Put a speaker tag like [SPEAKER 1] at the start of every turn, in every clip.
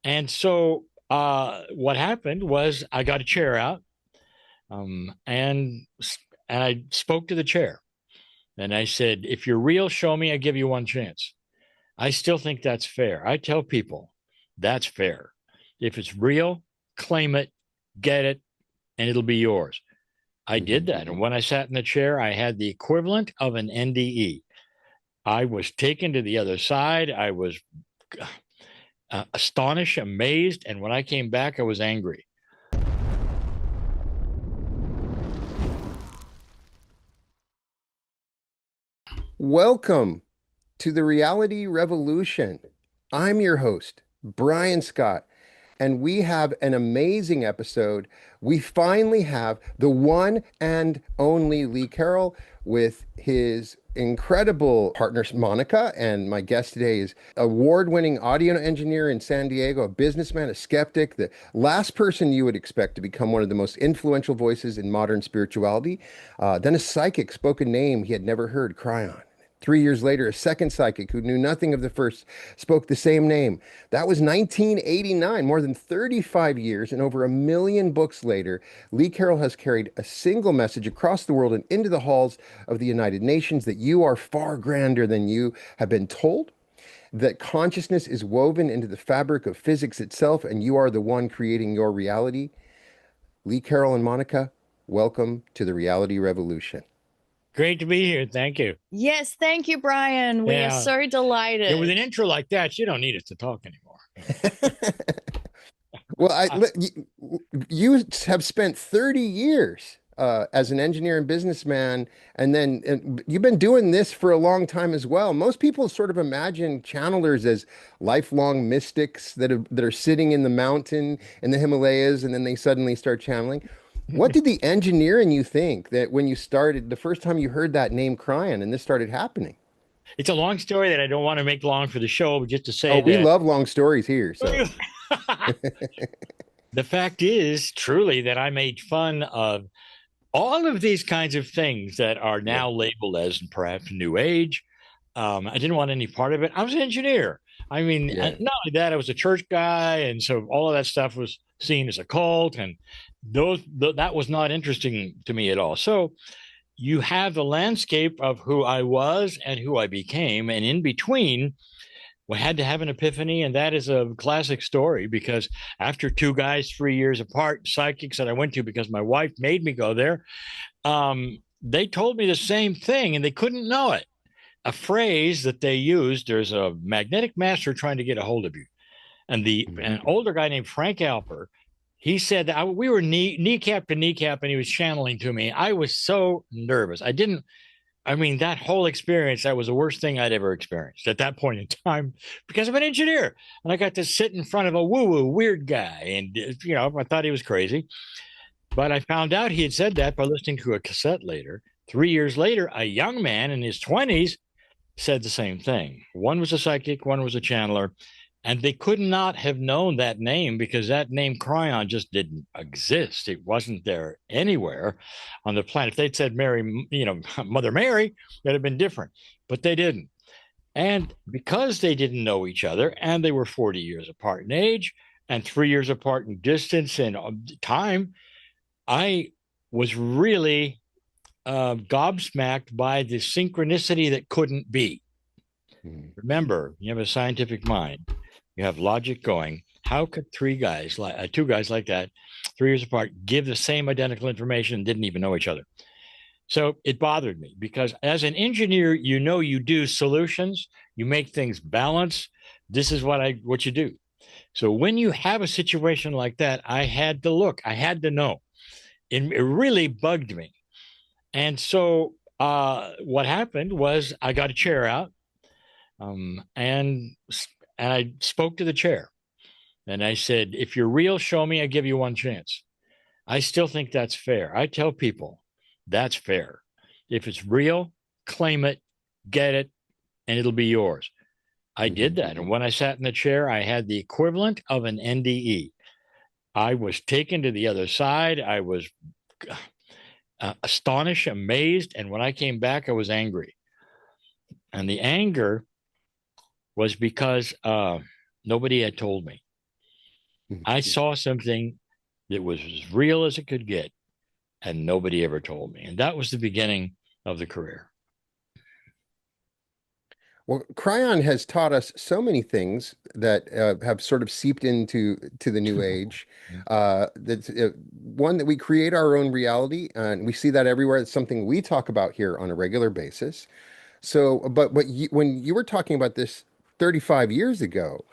[SPEAKER 1] And so what happened was I got a chair out, and I spoke to the chair, and I said, "If you're real, show me. I give you one chance." I still think that's fair. I tell people that's fair. If it's real, claim it, get it, and it'll be yours. I did that. And when I sat in the chair, I had the equivalent of an NDE. I was taken to the other side. I was astonished, amazed. And when I came back, I was angry.
[SPEAKER 2] Welcome to the Reality Revolution. I'm your host, Brian Scott, and we have an amazing episode. We finally have the one and only Lee Carroll with his incredible partner, Monika. And my guest today is award-winning audio engineer in San Diego, a businessman, a skeptic, the last person you would expect to become one of the most influential voices in modern spirituality. Then a psychic spoke a name he had never heard, Kryon. 3 years later, a second psychic who knew nothing of the first spoke the same name. That was 1989, more than 35 years, and over 1 million books later, Lee Carroll has carried a single message across the world and into the halls of the United Nations that you are far grander than you have been told, that consciousness is woven into the fabric of physics itself, and you are the one creating your reality. Lee Carroll and Monika, welcome to the Reality Revolution.
[SPEAKER 1] Great to be here. Thank you.
[SPEAKER 3] Yes, thank you, Brian. We are so delighted.
[SPEAKER 1] Yeah, with an intro like that, you don't need us to talk anymore.
[SPEAKER 2] Well, you have spent 30 years as an engineer and businessman, and you've been doing this for a long time as well. Most people sort of imagine channelers as lifelong mystics that are sitting in the mountain in the Himalayas, and then they suddenly start channeling. What did the engineer in you think that when you started, the first time you heard that name Cryon and this started happening?
[SPEAKER 1] It's a long story that I don't want to make long for the show, but just to say
[SPEAKER 2] We
[SPEAKER 1] that
[SPEAKER 2] love long stories here. So
[SPEAKER 1] the fact is truly that I made fun of all of these kinds of things that are now labeled as perhaps new age. I didn't want any part of it. I was an engineer. I mean, not only that, I was a church guy, and so all of that stuff was seen as a cult, and that was not interesting to me at all. So you have the landscape of who I was and who I became, and in between, we had to have an epiphany, and that is a classic story because after two guys 3 years apart, psychics that I went to because my wife made me go there, they told me the same thing, and they couldn't know it. A phrase that they used: there's a magnetic master trying to get a hold of you. And an older guy named Frank Alper, he said that we were kneecap to kneecap, and he was channeling to me. I was so nervous. That whole experience, that was the worst thing I'd ever experienced at that point in time because I'm an engineer. And I got to sit in front of a woo-woo weird guy. And, I thought he was crazy. But I found out he had said that by listening to a cassette later. 3 years later, a young man in his 20s said the same thing. One was a psychic, one was a channeler. And they could not have known that name because that name Cryon just didn't exist. It wasn't there anywhere on the planet. If they'd said Mary, Mother Mary, that'd have been different. But they didn't. And because they didn't know each other, and they were 40 years apart in age and 3 years apart in distance and time, I was really gobsmacked by the synchronicity that couldn't be. Remember, you have a scientific mind. You have logic going. How could two guys like that, 3 years apart, give the same identical information and didn't even know each other? So it bothered me because as an engineer, you do solutions, you make things balance. This is what you do. So when you have a situation like that, I had to look. I had to know. It really bugged me. And so what happened was I got a chair out, and I spoke to the chair, and I said, "If you're real, show me. I give you one chance." I still think that's fair. I tell people that's fair. If it's real, claim it, get it, and it'll be yours. I did that. And when I sat in the chair, I had the equivalent of an NDE. I was taken to the other side. I was astonished, amazed. And when I came back, I was angry. And the anger was because nobody had told me. I saw something that was as real as it could get, and nobody ever told me. And that was the beginning of the career.
[SPEAKER 2] Well, Kryon has taught us so many things that have sort of seeped into the new age. That's one that we create our own reality, and we see that everywhere. It's something we talk about here on a regular basis. So, but when you were talking about this 35 years ago,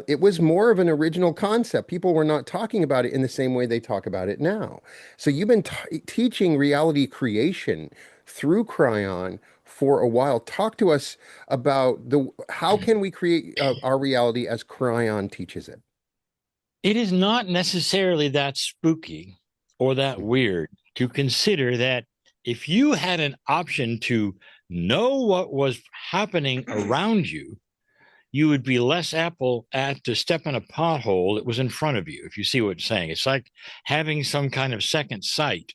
[SPEAKER 2] it was more of an original concept. People were not talking about it in the same way they talk about it now. So you've been teaching reality creation through Cryon for a while. Talk to us about the how can we create our reality as Cryon teaches it?
[SPEAKER 1] It is not necessarily that spooky or that weird to consider that if you had an option to know what was happening around you, you would be less apt to step in a pothole that was in front of you, if you see what I'm saying. It's like having some kind of second sight.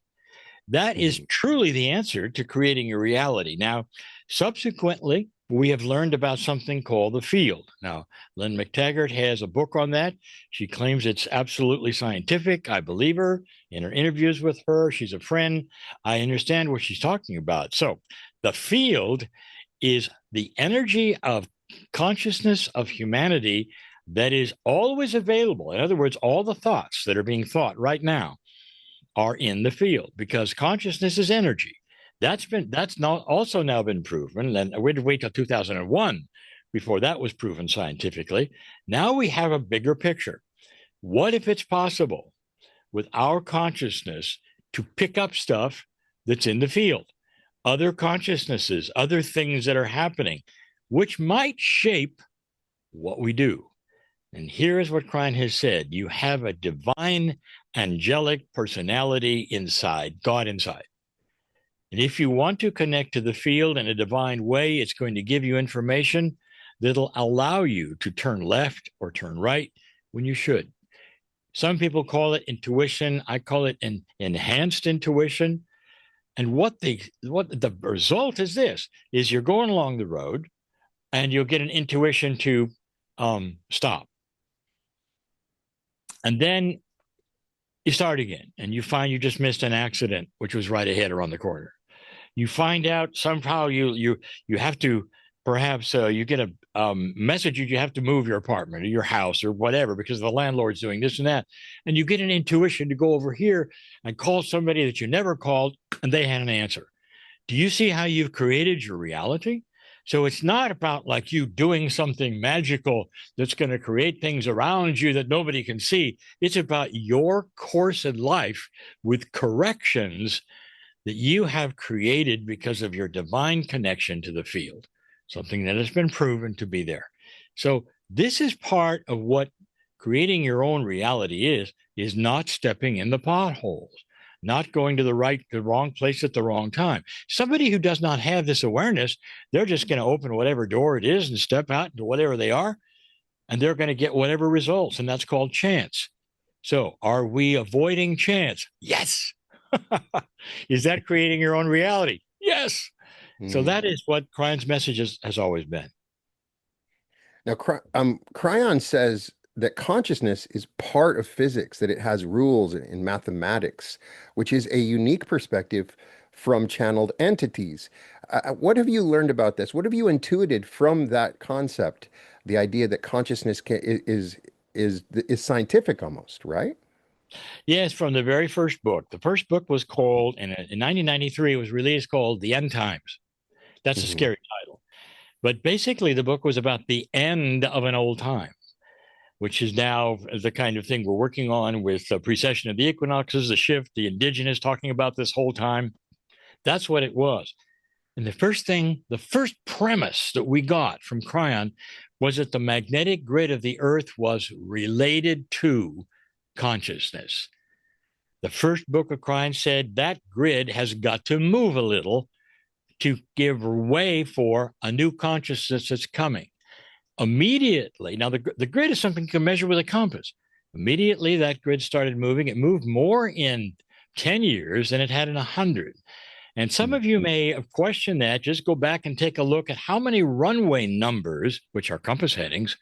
[SPEAKER 1] That is truly the answer to creating your reality. Now, subsequently, we have learned about something called the field. Now, Lynn McTaggart has a book on that. She claims it's absolutely scientific. I believe her in her interviews with her. She's a friend. I understand what she's talking about. So, the field is the energy of consciousness of humanity that is always available. In other words, all the thoughts that are being thought right now are in the field because consciousness is energy. That's not also now been proven, and we had to wait till 2001 before that was proven scientifically. Now we have a bigger picture. What if it's possible with our consciousness to pick up stuff that's in the field, other consciousnesses, other things that are happening, which might shape what we do? And here is what Kryon has said. You have a divine, angelic personality inside, God inside. And if you want to connect to the field in a divine way, it's going to give you information that'll allow you to turn left or turn right when you should. Some people call it intuition. I call it an enhanced intuition. And what the result is this, is you're going along the road and you'll get an intuition to stop. And then you start again and you find you just missed an accident, which was right ahead around the corner. You find out somehow you have to, perhaps you get a message you have to move your apartment or your house or whatever because the landlord's doing this and that. And you get an intuition to go over here and call somebody that you never called and they had an answer. Do you see how you've created your reality? So it's not about like you doing something magical that's going to create things around you that nobody can see. It's about your course in life with corrections that you have created because of your divine connection to the field, something that has been proven to be there. So this is part of what creating your own reality is not stepping in the potholes, not going to the wrong place at the wrong time. Somebody who does not have this awareness, they're just going to open whatever door it is and step out into whatever they are, and they're going to get whatever results, and that's called chance. So are we avoiding chance? Yes. Is that creating your own reality? Yes. So that is what Cryon's message has always been.
[SPEAKER 2] Now, Kryon says that consciousness is part of physics, that it has rules in mathematics, which is a unique perspective from channeled entities. What have you learned about this? What have you intuited from that concept? The idea that consciousness is scientific almost, right?
[SPEAKER 1] Yes, from the very first book. The first book was called, in 1993, it was released called The End Times. That's a scary title. But basically, the book was about the end of an old time, which is now the kind of thing we're working on with the precession of the equinoxes, the shift, the indigenous, talking about this whole time. That's what it was. And the first premise that we got from Kryon was that the magnetic grid of the earth was related to consciousness. The first book of Kryon said that grid has got to move a little to give way for a new consciousness that's coming. Immediately, now the grid is something you can measure with a compass. Immediately, that grid started moving. It moved more in 10 years than it had in 100. And some of you may have questioned that. Just go back and take a look at how many runway numbers, which are compass headings,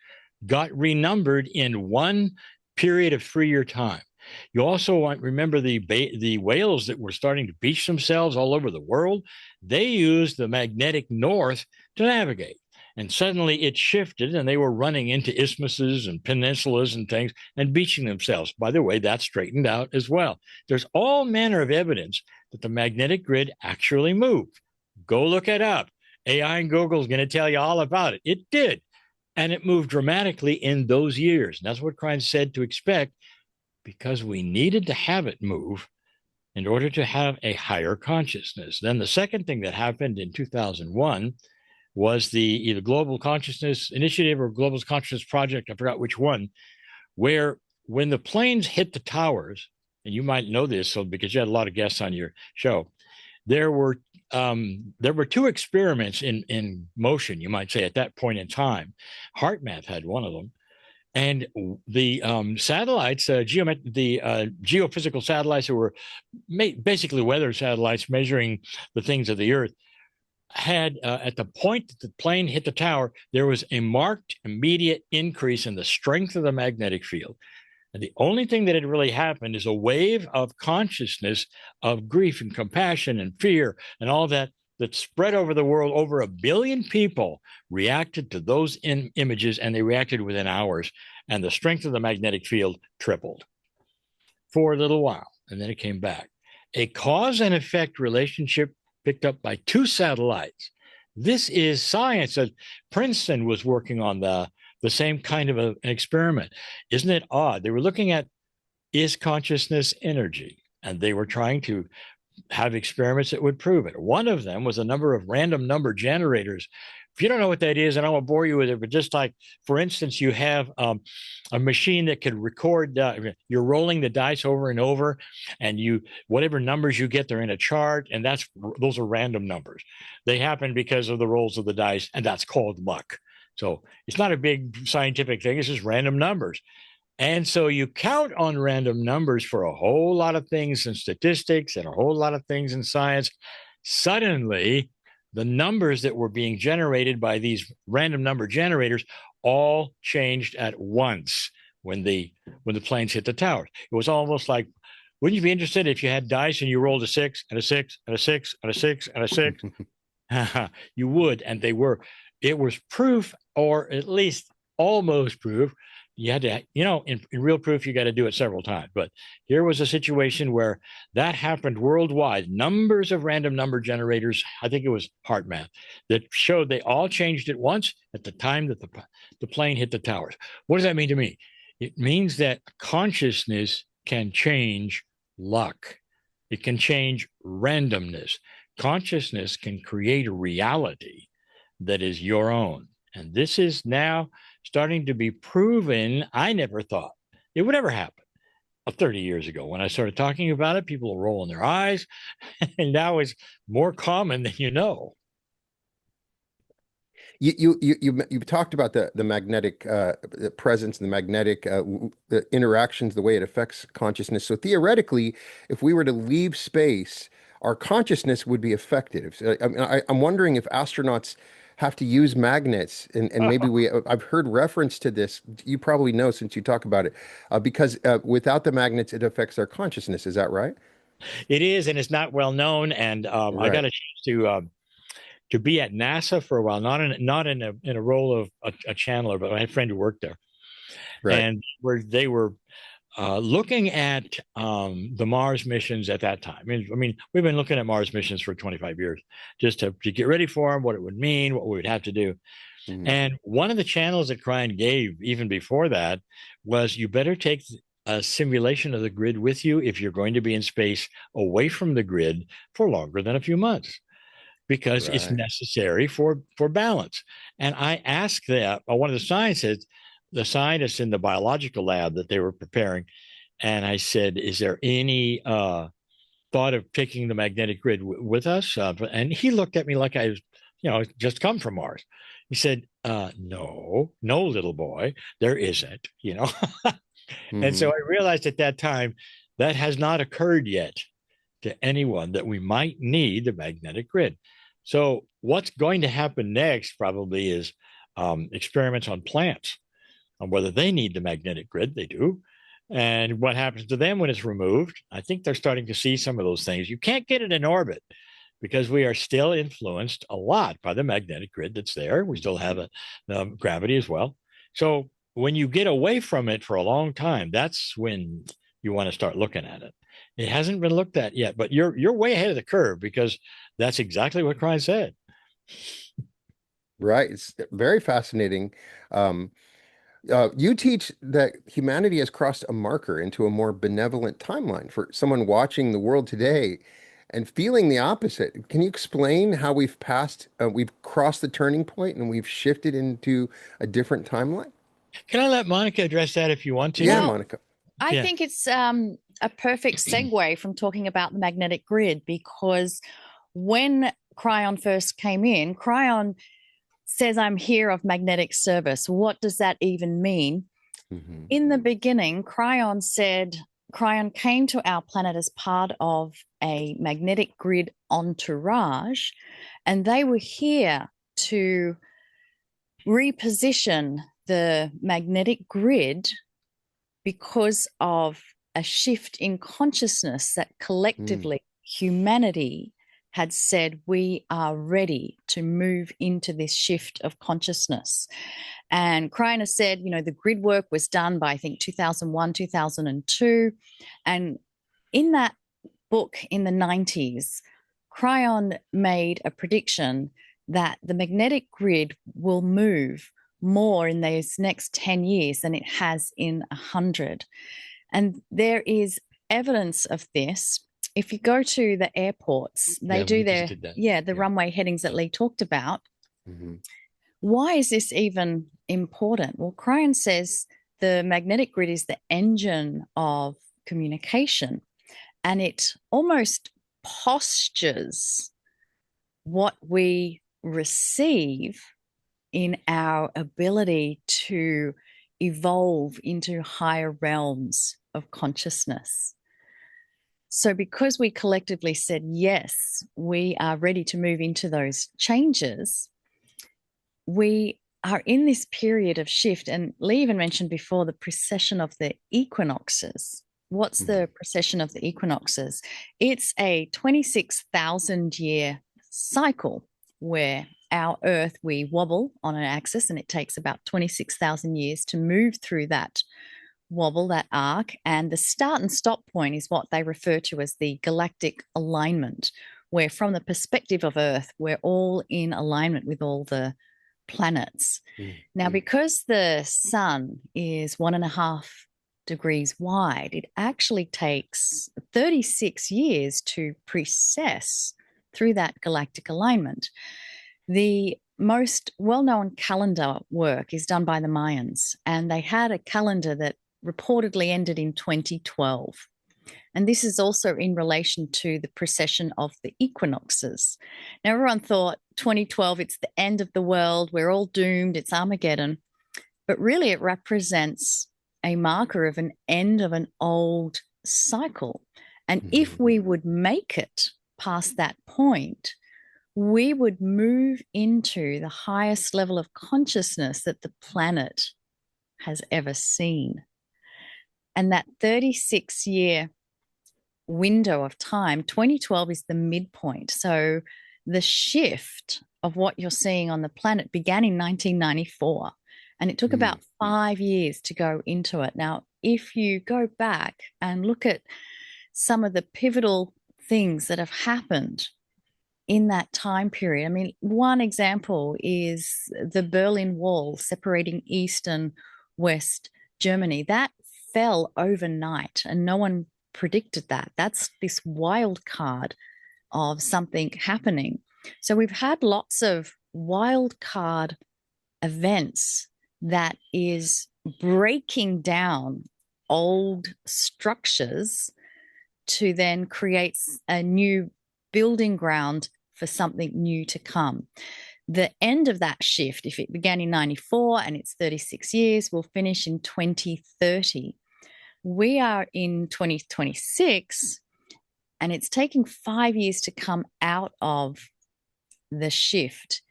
[SPEAKER 1] got renumbered in one period of 3-year time. You also want remember the whales that were starting to beach themselves all over the world. They used the magnetic north to navigate. And suddenly it shifted and they were running into isthmuses and peninsulas and things and beaching themselves. By the way, that straightened out as well. There's all manner of evidence that the magnetic grid actually moved. Go look it up. AI and Google is going to tell you all about it. It did. And it moved dramatically in those years. And that's what Kryon said to expect, because we needed to have it move in order to have a higher consciousness. Then the second thing that happened in 2001 was the either Global Consciousness Initiative or Global Consciousness Project, I forgot which one, where when the planes hit the towers, and you might know this so because you had a lot of guests on your show, there were two experiments in motion, you might say, at that point in time. HeartMath had one of them. And the satellites, the geophysical satellites that were basically weather satellites measuring the things of the Earth, had at the point that the plane hit the tower, there was a marked immediate increase in the strength of the magnetic field. And the only thing that had really happened is a wave of consciousness of grief and compassion and fear and all that spread over the world. Over 1 billion people reacted to those images, and they reacted within hours. And the strength of the magnetic field tripled for a little while, and then it came back. A cause and effect relationship picked up by 2 satellites. This is science. Princeton was working on the same kind of an experiment. Isn't it odd? They were looking at, is consciousness energy? And they were trying to have experiments that would prove it. One of them was a number of random number generators. If you don't know what that is, and I won't bore you with it, but just like, for instance, you have a machine that could record, you're rolling the dice over and over, and whatever numbers you get, they're in a chart, and those are random numbers. They happen because of the rolls of the dice, and that's called luck. So it's not a big scientific thing, it's just random numbers. And so you count on random numbers for a whole lot of things in statistics and a whole lot of things in science. Suddenly, the numbers that were being generated by these random number generators all changed at once when the planes hit the towers. It was almost like, wouldn't you be interested if you had dice and you rolled a 6 and a 6 and a 6 and a 6 and a 6? You would, and it was proof, or at least almost proof. You had to, in real proof, you got to do it several times. But here was a situation where that happened worldwide. Numbers of random number generators, I think it was HeartMath, that showed they all changed at once at the time that the plane hit the towers. What does that mean to me? It means that consciousness can change luck. It can change randomness. Consciousness can create a reality that is your own. And this is now starting to be proven. I never thought it would ever happen 30 years ago. When I started talking about it, people were rolling their eyes, and now it's more common than you know.
[SPEAKER 2] You talked about the magnetic presence and the magnetic the interactions, the way it affects consciousness. So theoretically, if we were to leave space, our consciousness would be affected. I'm wondering if astronauts have to use magnets, and maybe I've heard reference to this. You probably know since you talk about it, because without the magnets, it affects our consciousness. Is that right?
[SPEAKER 1] It is, and it's not well known. And I got a chance to be at NASA for a while, not in a role of a channeler, but I had a friend who worked there, and where they were looking at the Mars missions at that time. I mean, we've been looking at Mars missions for 25 years just to get ready for them, what it would mean, what we would have to do. Mm-hmm. And one of the channels that Kryon gave even before that was, you better take a simulation of the grid with you if you're going to be in space away from the grid for longer than a few months, because it's necessary for balance. And I asked one of the scientists in the biological lab that they were preparing, and I said, is there any thought of taking the magnetic grid with us? And he looked at me like I was, just come from Mars. He said, no, little boy, there isn't, Mm-hmm. And so I realized at that time that has not occurred yet to anyone, that we might need the magnetic grid. So what's going to happen next probably is experiments on plants, on whether they need the magnetic grid. They do. And what happens to them when it's removed? I think they're starting to see some of those things. You can't get it in orbit because we are still influenced a lot by the magnetic grid that's there. We still have gravity as well. So when you get away from it for a long time, that's when you want to start looking at it. It hasn't been looked at yet, but you're way ahead of the curve because that's exactly what Kryon said.
[SPEAKER 2] Right. It's very fascinating. You teach that humanity has crossed a marker into a more benevolent timeline for someone watching the world today and feeling the opposite. Can you explain how we've crossed the turning point and we've shifted into a different timeline?
[SPEAKER 1] Can I let Monika address that if you want to?
[SPEAKER 2] Yeah,
[SPEAKER 3] Well,
[SPEAKER 2] Monika.
[SPEAKER 3] I think it's a perfect segue from talking about the magnetic grid, because when Kryon first came in, Kryon says, I'm here of magnetic service. What does that even mean?
[SPEAKER 2] Mm-hmm.
[SPEAKER 3] In the beginning, Kryon said Kryon came to our planet as part of a magnetic grid entourage, and they were here to reposition the magnetic grid because of a shift in consciousness that collectively humanity had said we are ready to move into this shift of consciousness. And Kryon said, you know, the grid work was done by, I think, 2001, 2002. And in that book in the 90s, Kryon made a prediction that the magnetic grid will move more in those next 10 years than it has in 100. And there is evidence of this. If you go to the airports, they do the runway headings that Lee talked about.
[SPEAKER 2] Mm-hmm.
[SPEAKER 3] Why is this even important? Well, Kryon says the magnetic grid is the engine of communication, and it almost postures what we receive in our ability to evolve into higher realms of consciousness. So because we collectively said, yes, we are ready to move into those changes, we are in this period of shift. And Lee even mentioned before the precession of the equinoxes. What's the precession of the equinoxes? It's a 26,000 year cycle where our Earth, we wobble on an axis, and it takes about 26,000 years to move through that wobble, that arc. And the start and stop point is what they refer to as the galactic alignment, where from the perspective of Earth, we're all in alignment with all the planets. Now, because the sun is 1.5 degrees wide, it actually takes 36 years to precess through that galactic alignment. The most well-known calendar work is done by the Mayans, and they had a calendar that reportedly ended in 2012. And this is also in relation to the precession of the equinoxes. Now, everyone thought 2012, it's the end of the world, we're all doomed, it's Armageddon. But really, it represents a marker of an end of an old cycle. And if we would make it past that point, we would move into the highest level of consciousness that the planet has ever seen. And that 36-year window of time, 2012 is the midpoint. So the shift of what you're seeing on the planet began in 1994, and it took about 5 years to go into it. Now, if you go back and look at some of the pivotal things that have happened in that time period, I mean, one example is the Berlin Wall separating East and West Germany. That fell overnight, and no one predicted that. That's this wild card of something happening. So we've had lots of wild card events that is breaking down old structures to then create a new building ground for something new to come. The end of that shift, if it began in 94 and it's 36 years, will finish in 2030. We are in 2026, and it's taking 5 years to come out of the shift.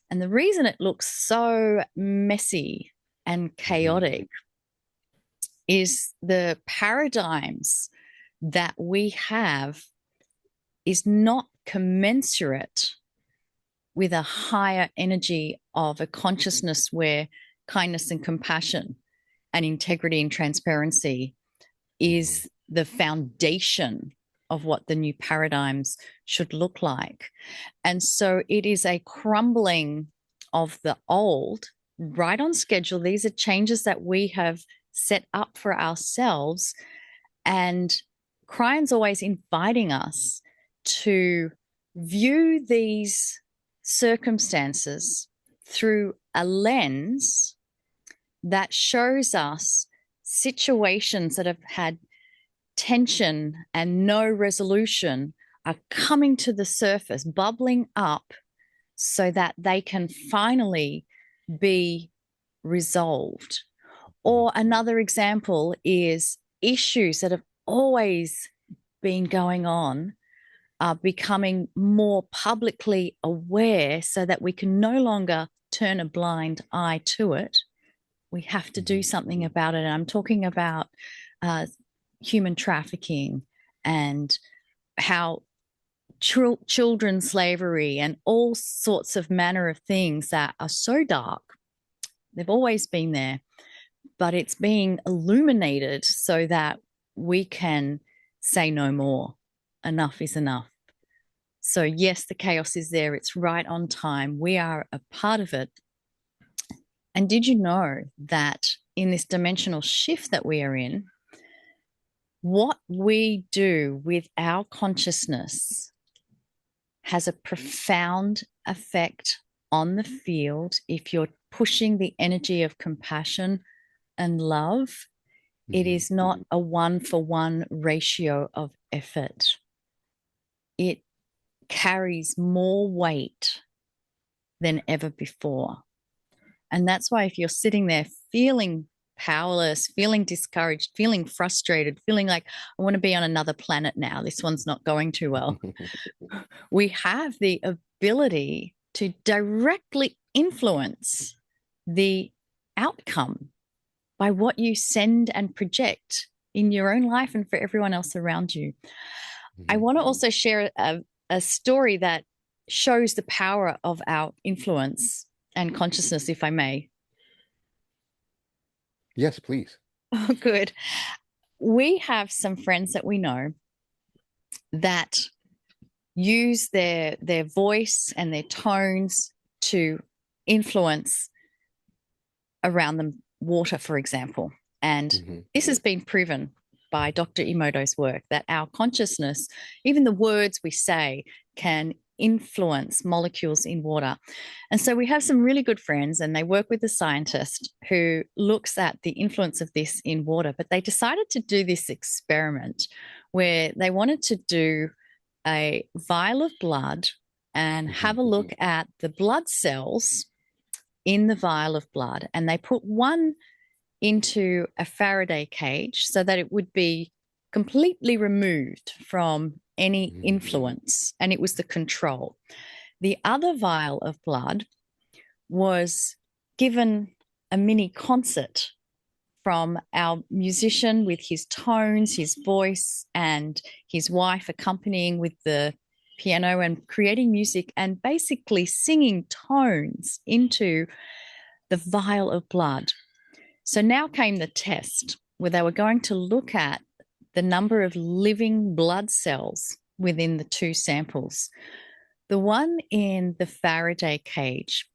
[SPEAKER 3] And the reason it looks so messy and chaotic is the paradigms that we have is not commensurate with a higher energy of a consciousness where kindness and compassion and integrity and transparency is the foundation of what the new paradigms should look like. And so it is a crumbling of the old right on schedule. These are changes that we have set up for ourselves. And Cryon's always inviting us to view these circumstances through a lens that shows us situations that have had tension and no resolution are coming to the surface, bubbling up so that they can finally be resolved. Or another example is issues that have always been going on are becoming more publicly aware so that we can no longer turn a blind eye to it. We have to do something about it. And I'm talking about human trafficking and how children slavery and all sorts of manner of things that are so dark. They've always been there, but it's being illuminated so that we can say no more. Enough is enough. So yes, the chaos is there. It's right on time. We are a part of it. And did you know that in this dimensional shift that we are in, what we do with our consciousness has a profound effect on the field if you're pushing the energy of compassion and love? It is not a 1-for-1 ratio of effort. It carries more weight than ever before. And that's why if you're sitting there feeling powerless, feeling discouraged, feeling frustrated, feeling like I want to be on another planet now, this one's not going too well, we have the ability to directly influence the outcome by what you send and project in your own life and for everyone else around you. I want to also share a story that shows the power of our influence and consciousness, if I may.
[SPEAKER 2] Yes, please.
[SPEAKER 3] Oh, good. We have some friends that we know that use their voice and their tones to influence around them, water, for example. And this has been proven by Dr. Emoto's work that our consciousness, even the words we say, can influence molecules in water. And so we have some really good friends, and they work with a scientist who looks at the influence of this in water. But they decided to do this experiment where they wanted to do a vial of blood and have a look at the blood cells in the vial of blood. And they put one into a Faraday cage so that it would be completely removed from any influence, and it was the control. The other vial of blood was given a mini concert from our musician with his tones, his voice, and his wife accompanying with the piano and creating music and basically singing tones into the vial of blood. So now came the test where they were going to look at the number of living blood cells within the two samples. The one in the Faraday cage,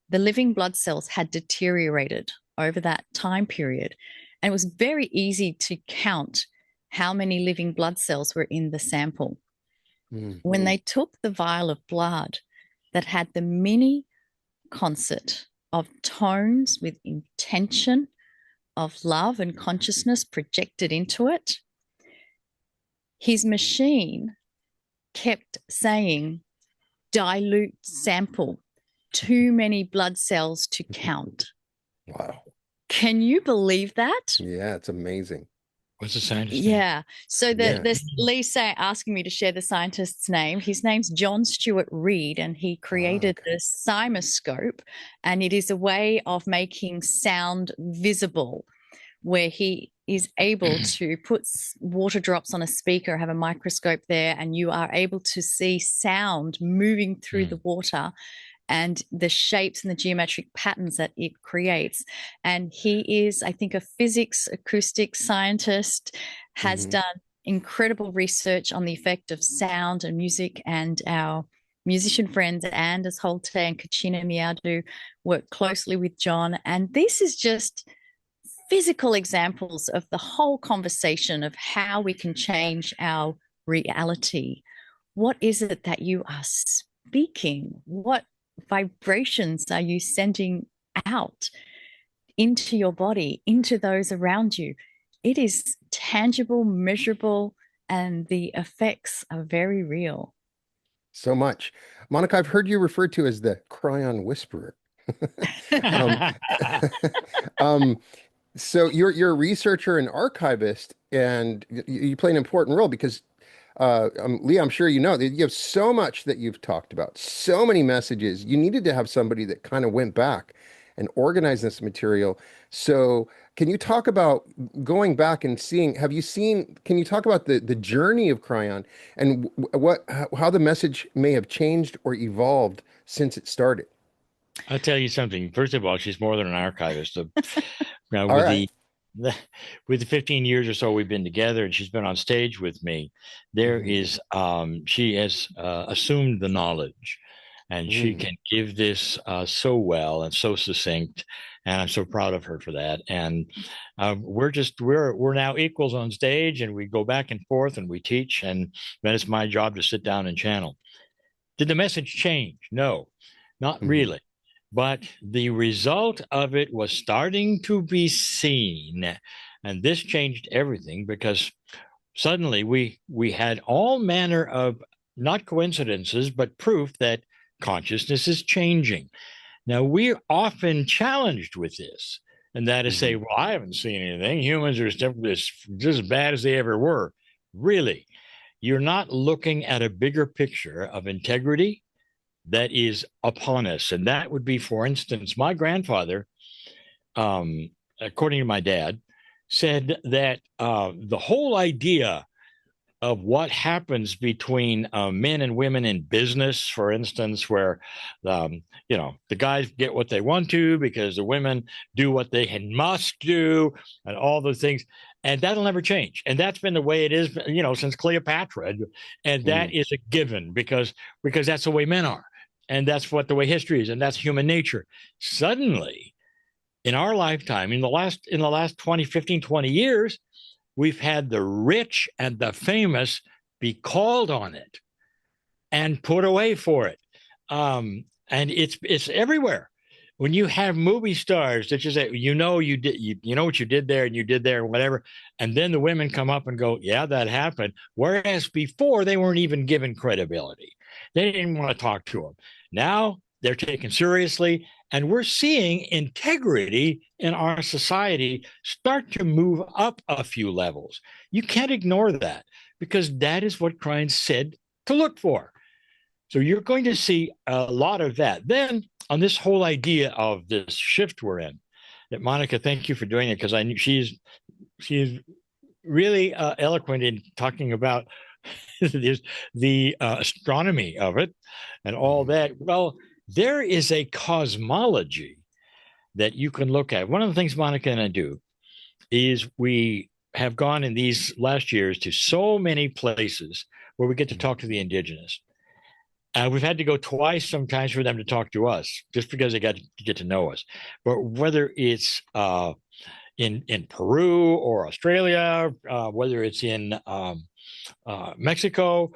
[SPEAKER 3] the living blood cells had deteriorated over that time period. And it was very easy to count how many living blood cells were in the sample. When they took the vial of blood that had the mini concert of tones with intention of love and consciousness projected into it, his machine kept saying, dilute sample, too many blood cells to count.
[SPEAKER 2] Wow.
[SPEAKER 3] Can you believe that?
[SPEAKER 2] Yeah, it's amazing.
[SPEAKER 1] What's the scientist?
[SPEAKER 3] Yeah. So Lisa asking me to share the scientist's name. His name's John Stewart Reed, and he created the cymoscope, and it is a way of making sound visible, where he is able to put water drops on a speaker, have a microscope there, and you are able to see sound moving through the water and the shapes and the geometric patterns that it creates. And he is, I think, a physics acoustic scientist, has done incredible research on the effect of sound and music, and our musician friends Anders Holte and Kachina Miadu work closely with John. And this is just physical examples of the whole conversation of how we can change our reality. What is it that you are speaking? What vibrations are you sending out into your body, into those around you? It is tangible, measurable, and the effects are very real.
[SPEAKER 2] So much. Monika, I've heard you referred to as the Kryon whisperer. um, So you're a researcher and archivist, and you play an important role because, Lee, I'm sure you know that you have so much that you've talked about, so many messages. You needed to have somebody that kind of went back and organized this material. So can you talk about going back and seeing, can you talk about the journey of Kryon and how the message may have changed or evolved since it started?
[SPEAKER 1] I'll tell you something. First of all, she's more than an archivist. Now,
[SPEAKER 2] All
[SPEAKER 1] with
[SPEAKER 2] right.
[SPEAKER 1] with the 15 years or so we've been together, and she's been on stage with me, there is she has assumed the knowledge, and she can give this so well and so succinct, and I'm so proud of her for that. And we're now equals on stage, and we go back and forth, and we teach, and then it's my job to sit down and channel. Did the message change? No, not really. But the result of it was starting to be seen. And this changed everything, because suddenly we had all manner of, not coincidences, but proof that consciousness is changing. Now, we're often challenged with this, and that is say, well, I haven't seen anything. Humans are just as bad as they ever were. Really, you're not looking at a bigger picture of integrity that is upon us. And that would be, for instance, my grandfather, according to my dad, said that the whole idea of what happens between men and women in business, for instance, where the guys get what they want to because the women do what they must do, and all those things, and that'll never change. And that's been the way it is, since Cleopatra, and that is a given because that's the way men are. And that's the way history is, and that's human nature. Suddenly, in our lifetime, in the last 20 years, we've had the rich and the famous be called on it and put away for it. And it's everywhere. When you have movie stars that just say, you know what you did there, and you did there, and whatever, and then the women come up and go, yeah, that happened. Whereas before, they weren't even given credibility. They didn't want to talk to them. Now they're taken seriously, and we're seeing integrity in our society start to move up a few levels. You can't ignore that, because that is what Kryon said to look for. So you're going to see a lot of that. Then on this whole idea of this shift we're in, that Monika, thank you for doing it, because I knew she's really eloquent in talking about the astronomy of it and all that. Well, there is a cosmology that you can look at. One of the things Monika and I do is we have gone in these last years to so many places where we get to talk to the indigenous. We've had to go twice sometimes for them to talk to us, just because they got to get to know us. But whether it's in Peru or Australia, whether it's in Mexico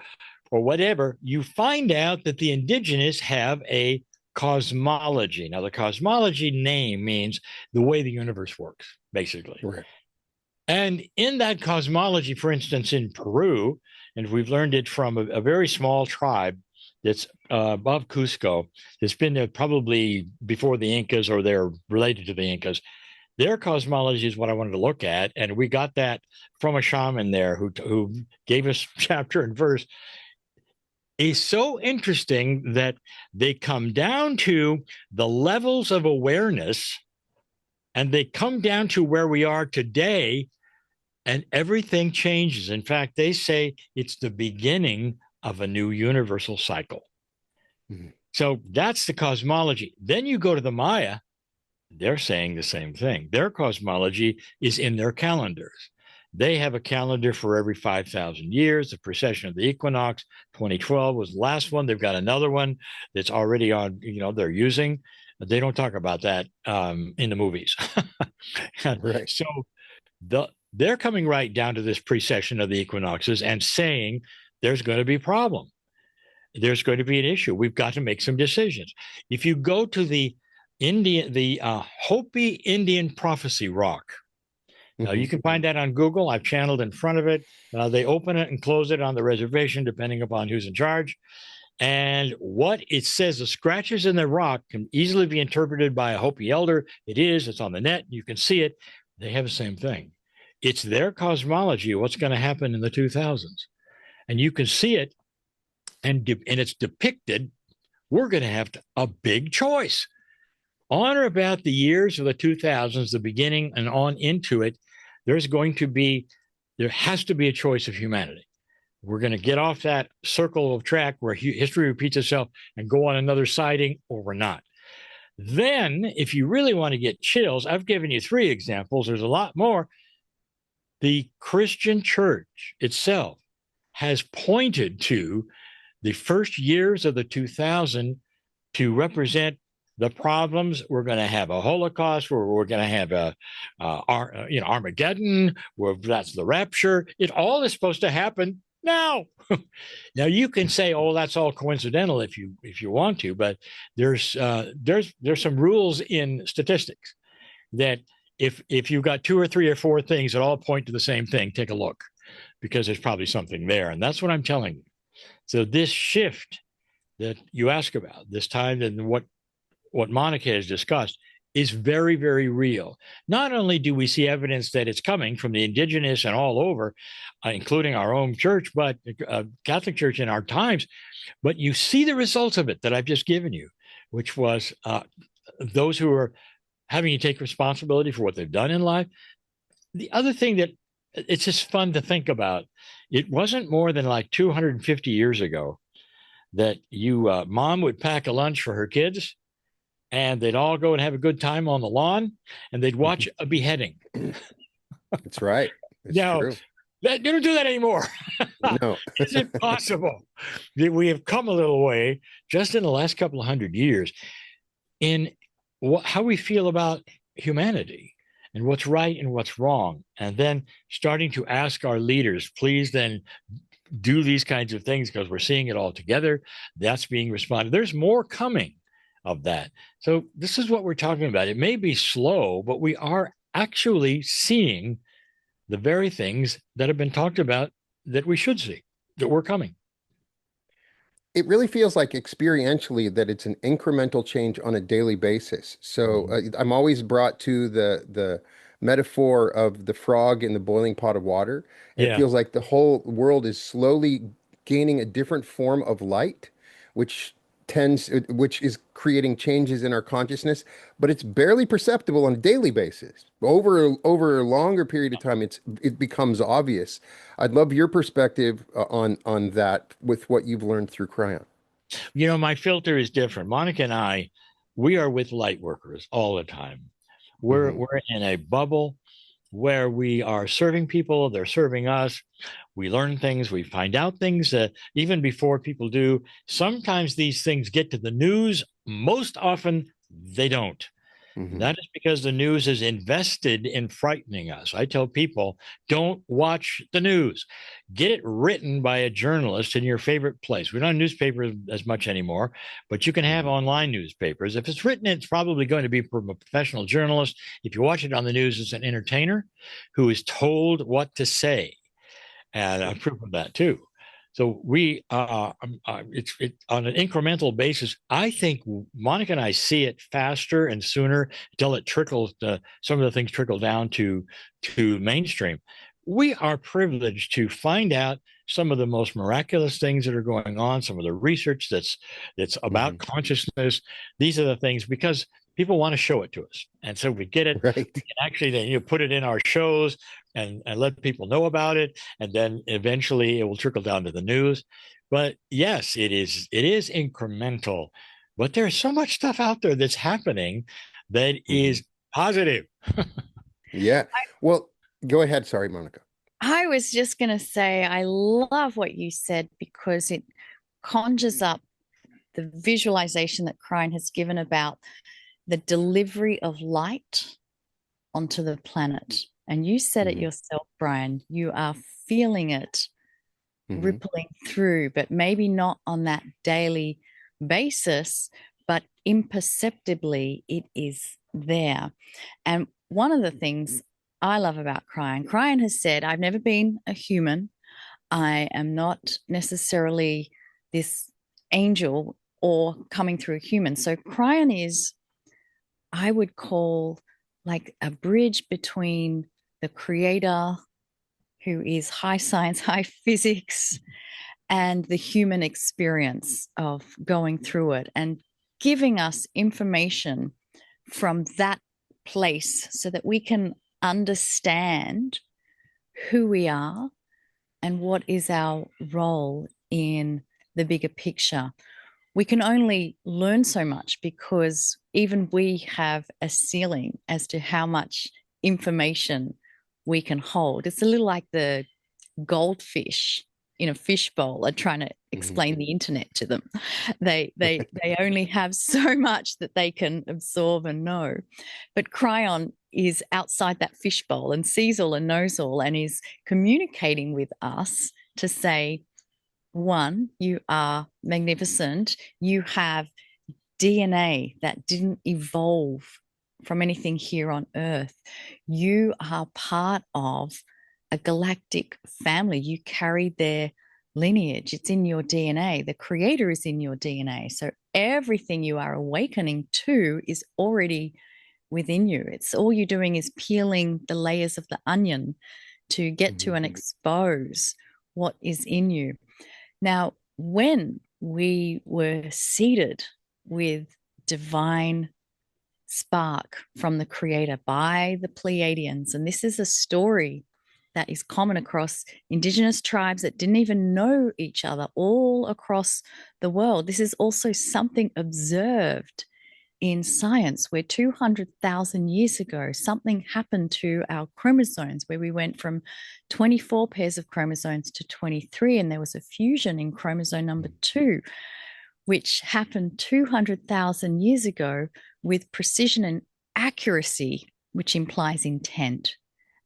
[SPEAKER 1] or whatever, you find out that the indigenous have a cosmology. Now, the cosmology name means the way the universe works, basically.
[SPEAKER 2] Right.
[SPEAKER 1] And in that cosmology, for instance, in Peru, and we've learned it from a very small tribe that's above Cusco, that's been there probably before the Incas, or they're related to the Incas. Their cosmology is what I wanted to look at, and we got that from a shaman there who gave us chapter and verse. It's so interesting that they come down to the levels of awareness, and they come down to where we are today, and everything changes. In fact, they say it's the beginning of a new universal cycle. Mm-hmm. So that's the cosmology. Then you go to the Maya, they're saying the same thing. Their cosmology is in their calendars. They have a calendar for every 5,000 years. The precession of the equinox, 2012 was the last one. They've got another one that's already on, they're using. They don't talk about that in the movies.
[SPEAKER 2] Right.
[SPEAKER 1] So they're coming right down to this precession of the equinoxes and saying there's going to be a problem. There's going to be an issue. We've got to make some decisions. If you go to the Hopi Indian prophecy rock, now, you can find that on Google. I've channeled in front of it. They open it and close it on the reservation, depending upon who's in charge. And what it says, the scratches in the rock can easily be interpreted by a Hopi elder. It's on the net. You can see it. They have the same thing. It's their cosmology, what's going to happen in the 2000s. And you can see it, and it's depicted. We're going to have a big choice. On or about the years of the 2000s, the beginning and on into it, there has to be a choice of humanity. We're going to get off that circle of track where history repeats itself and go on another siding, or we're not. Then, if you really want to get chills, I've given you 3 examples. There's a lot more. The Christian church itself has pointed to the first years of the 2000 to represent the problems. We're going to have a Holocaust, where we're going to have Armageddon, where that's the rapture. It all is supposed to happen now. Now you can say, "Oh, that's all coincidental," if you want to, but there's some rules in statistics that if you've got 2 or 3 or 4 things that all point to the same thing, take a look, because there's probably something there, and that's what I'm telling you. So this shift that you ask about, this time, and what Monika has discussed, is very, very real. Not only do we see evidence that it's coming from the indigenous and all over, including our own church, but Catholic Church in our times, but you see the results of it that I've just given you, which was those who are having to take responsibility for what they've done in life. The other thing that it's just fun to think about, it wasn't more than like 250 years ago that mom would pack a lunch for her kids, and they'd all go and have a good time on the lawn, and they'd watch a beheading.
[SPEAKER 2] That's right. It's true.
[SPEAKER 1] They don't do that anymore.
[SPEAKER 2] No.
[SPEAKER 1] Is it possible that we have come a little way just in the last couple of 100 years in how we feel about humanity and what's right and what's wrong? And then starting to ask our leaders, please then do these kinds of things, because we're seeing it all together. That's being responded. There's more coming of that. So this is what we're talking about. It may be slow, but we are actually seeing the very things that have been talked about that we should see, that were coming.
[SPEAKER 2] It really feels like experientially that it's an incremental change on a daily basis. So I'm always brought to the metaphor of the frog in the boiling pot of water. It feels like the whole world is slowly gaining a different form of light, which is creating changes in our consciousness, but it's barely perceptible on a daily basis. Over a longer period of time, it becomes obvious. I'd love your perspective on that with what you've learned through Kryon.
[SPEAKER 1] My filter is different. Monika and we are with light workers all the time. We're in a bubble where we are serving people, they're serving us. We learn things, we find out things even before people do. Sometimes these things get to the news. Most often, they don't. That is because the news is invested in frightening us. I tell people, don't watch the news. Get it written by a journalist in your favorite place. We don't have newspapers as much anymore, but you can have online newspapers. If it's written, it's probably going to be from a professional journalist. If you watch it on the news, it's an entertainer who is told what to say. And I've proven that too. So we, it's on an incremental basis. I think Monika and I see it faster and sooner until it trickles. Some of the things trickle down to mainstream. We are privileged to find out some of the most miraculous things that are going on. Some of the research that's about consciousness. These are the things, because people want to show it to us. And so we get it.
[SPEAKER 2] Right.
[SPEAKER 1] And actually, then you put it in our shows and let people know about it. And then eventually it will trickle down to the news. But yes, it is incremental. But there's so much stuff out there that's happening that is positive.
[SPEAKER 2] Yeah. Well, go ahead. Sorry, Monika.
[SPEAKER 3] I was just going to say, I love what you said because it conjures up the visualization that Kryon has given about the delivery of light onto the planet. And you said it yourself, Brian, you are feeling it rippling through, but maybe not on that daily basis, but imperceptibly it is there. And one of the things I love about Kryon has said, I've never been a human. I am not necessarily this angel or coming through a human. So Kryon is, I would call, like a bridge between the creator, who is high science, high physics, and the human experience of going through it and giving us information from that place so that we can understand who we are and what is our role in the bigger picture. We can only learn so much because even we have a ceiling as to how much information we can hold. It's a little like the goldfish in a fishbowl are trying to explain the internet to them. They only have so much that they can absorb and know. But Kryon is outside that fishbowl and sees all and knows all and is communicating with us to say, one, you are magnificent. You have DNA that didn't evolve from anything here on Earth. You are part of a galactic family. You carry their lineage. It's in your DNA. The creator is in your DNA. So everything you are awakening to is already within you. It's all you're doing is peeling the layers of the onion to get to and expose what is in you. Now, when we were seeded with divine spark from the creator by the Pleiadians, and this is a story that is common across indigenous tribes that didn't even know each other all across the world. This is also something observed in science where 200,000 years ago, something happened to our chromosomes where we went from 24 pairs of chromosomes to 23, and there was a fusion in chromosome number 2, which happened 200,000 years ago with precision and accuracy, which implies intent.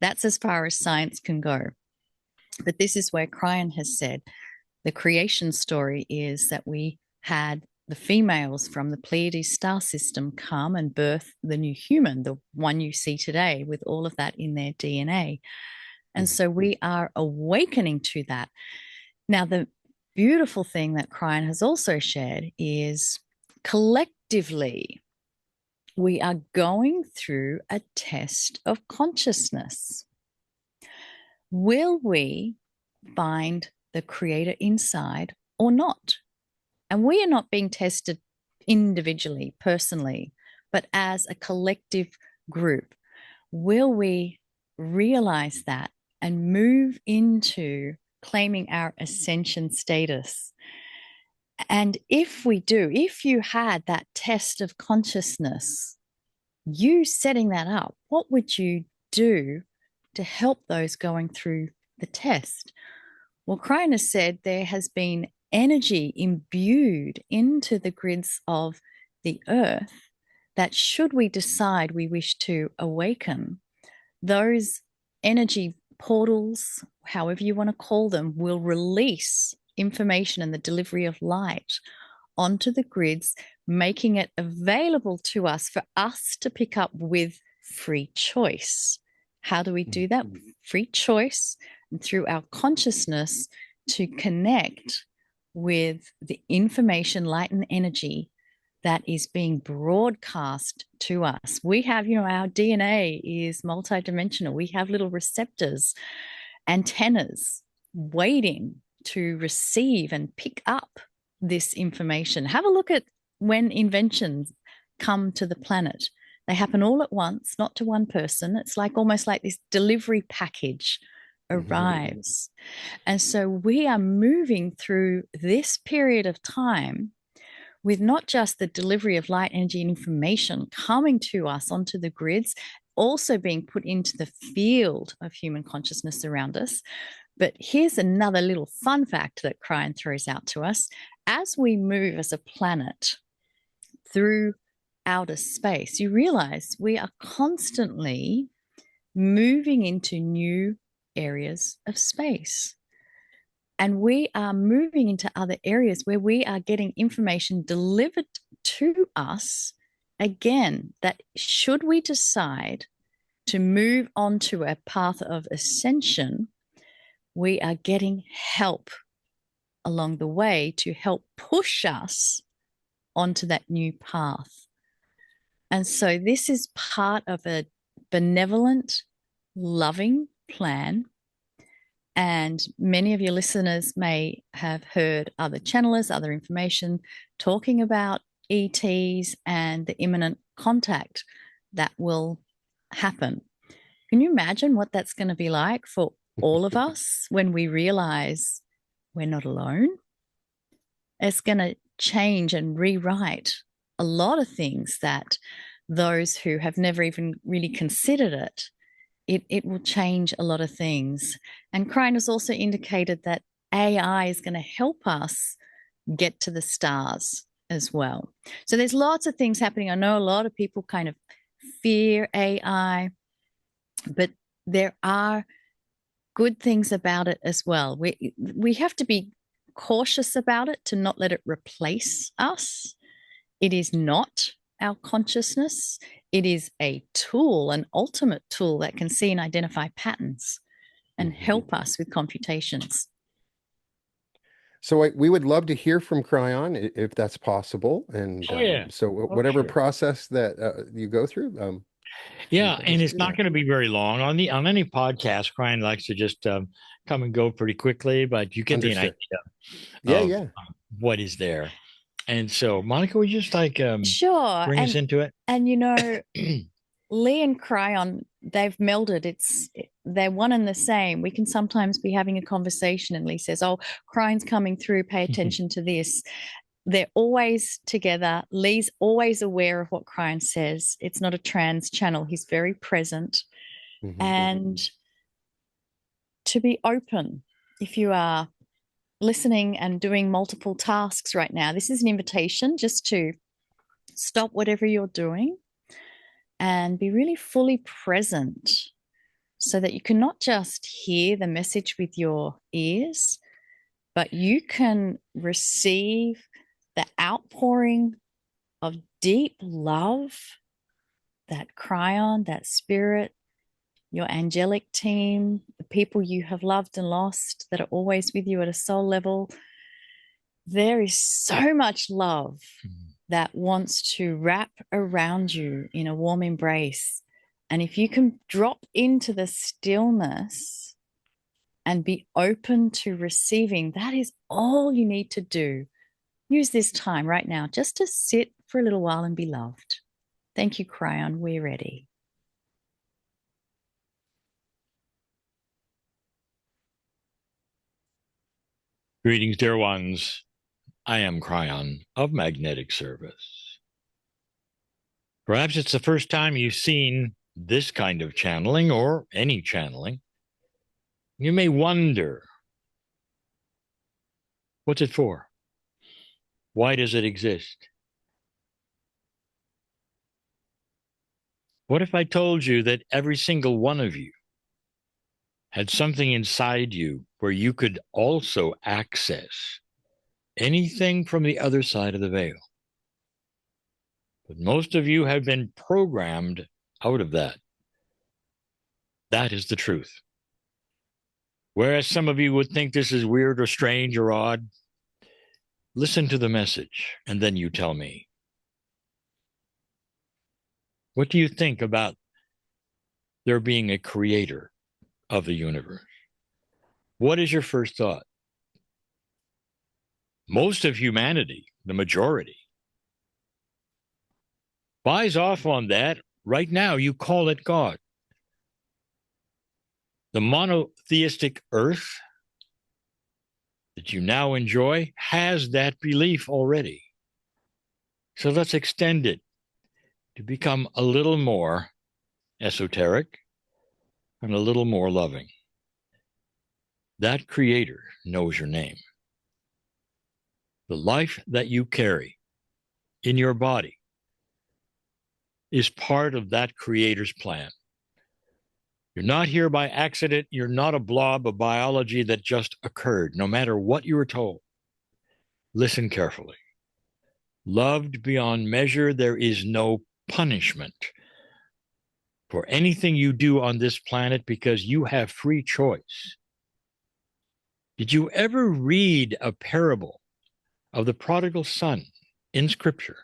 [SPEAKER 3] That's as far as science can go. But this is where Kryon has said the creation story is that we had the females from the Pleiades star system come and birth the new human, the one you see today, with all of that in their DNA. And so we are awakening to that. Now, the beautiful thing that Kryon has also shared is collectively, we are going through a test of consciousness. Will we find the creator inside or not? And we are not being tested individually, personally, but as a collective group. Will we realize that and move into claiming our ascension status? And if we do, if you had that test of consciousness, you setting that up, what would you do to help those going through the test? Well, Kryon has said there has been energy imbued into the grids of the earth that should we decide we wish to awaken, those energy portals, however you want to call them, will release information and the delivery of light onto the grids, making it available to us for us to pick up with free choice. How do we do that? Free choice and through our consciousness to connect with the information, light, and energy that is being broadcast to us. We have, our DNA is multidimensional. We have little receptors, antennas waiting to receive and pick up this information. Have a look at when inventions come to the planet. They happen all at once, not to one person. It's like almost like this delivery package arrives. And so we are moving through this period of time with not just the delivery of light, energy, and information coming to us onto the grids, also being put into the field of human consciousness around us. But here's another little fun fact that Kryon throws out to us. As we move as a planet through outer space, you realize we are constantly moving into new areas of space. And we are moving into other areas where we are getting information delivered to us, again, that should we decide to move onto a path of ascension, we are getting help along the way to help push us onto that new path. And so this is part of a benevolent, loving plan. And many of your listeners may have heard other channelers, other information talking about ETs and the imminent contact that will happen. Can you imagine what that's going to be like for all of us when we realize we're not alone? It's going to change and rewrite a lot of things that those who have never even really considered it will change a lot of things. And Kryon has also indicated that AI is going to help us get to the stars as well. So there's lots of things happening. I know a lot of people kind of fear AI, but there are good things about it as well. We have to be cautious about it to not let it replace us. It is not our consciousness. It is a tool, an ultimate tool that can see and identify patterns and help us with computations.
[SPEAKER 2] So we would love to hear from Kryon if that's possible. And so whatever process that you go through.
[SPEAKER 1] And it's not going to be very long. On any podcast, Kryon likes to just come and go pretty quickly, but you get the idea of what is there. And so, Monica, would you just
[SPEAKER 3] sure
[SPEAKER 1] bring us into it?
[SPEAKER 3] And Lee and Kryon, they've melded. They're one and the same. We can sometimes be having a conversation and Lee says, "Oh, Kryon's coming through. Pay attention to this." They're always together. Lee's always aware of what Kryon says. It's not a trans channel. He's very present. And to be open, if you are listening and doing multiple tasks right now, this is an invitation just to stop whatever you're doing and be really fully present so that you can not just hear the message with your ears, but you can receive the outpouring of deep love that Kryon, that spirit, your angelic team, the people you have loved and lost that are always with you at a soul level. There is so much love that wants to wrap around you in a warm embrace. And if you can drop into the stillness and be open to receiving, that is all you need to do. Use this time right now just to sit for a little while and be loved. Thank you, Kryon. We're ready.
[SPEAKER 1] Greetings, dear ones. I am Kryon of Magnetic Service. Perhaps it's the first time you've seen this kind of channeling or any channeling. You may wonder, what's it for? Why does it exist? What if I told you that every single one of you had something inside you where you could also access anything from the other side of the veil? But most of you have been programmed out of that. That is the truth. Whereas some of you would think this is weird or strange or odd, listen to the message and then you tell me. What do you think about there being a creator of the universe? What is your first thought? Most of humanity, the majority, buys off on that. Right now, you call it God. The monotheistic earth that you now enjoy has that belief already. So let's extend it to become a little more esoteric and a little more loving. That creator knows your name. The life that you carry in your body is part of that creator's plan. You're not here by accident. You're not a blob of biology that just occurred, no matter what you were told. Listen carefully. Loved beyond measure, there is no punishment for anything you do on this planet because you have free choice. Did you ever read a parable of the prodigal son in Scripture?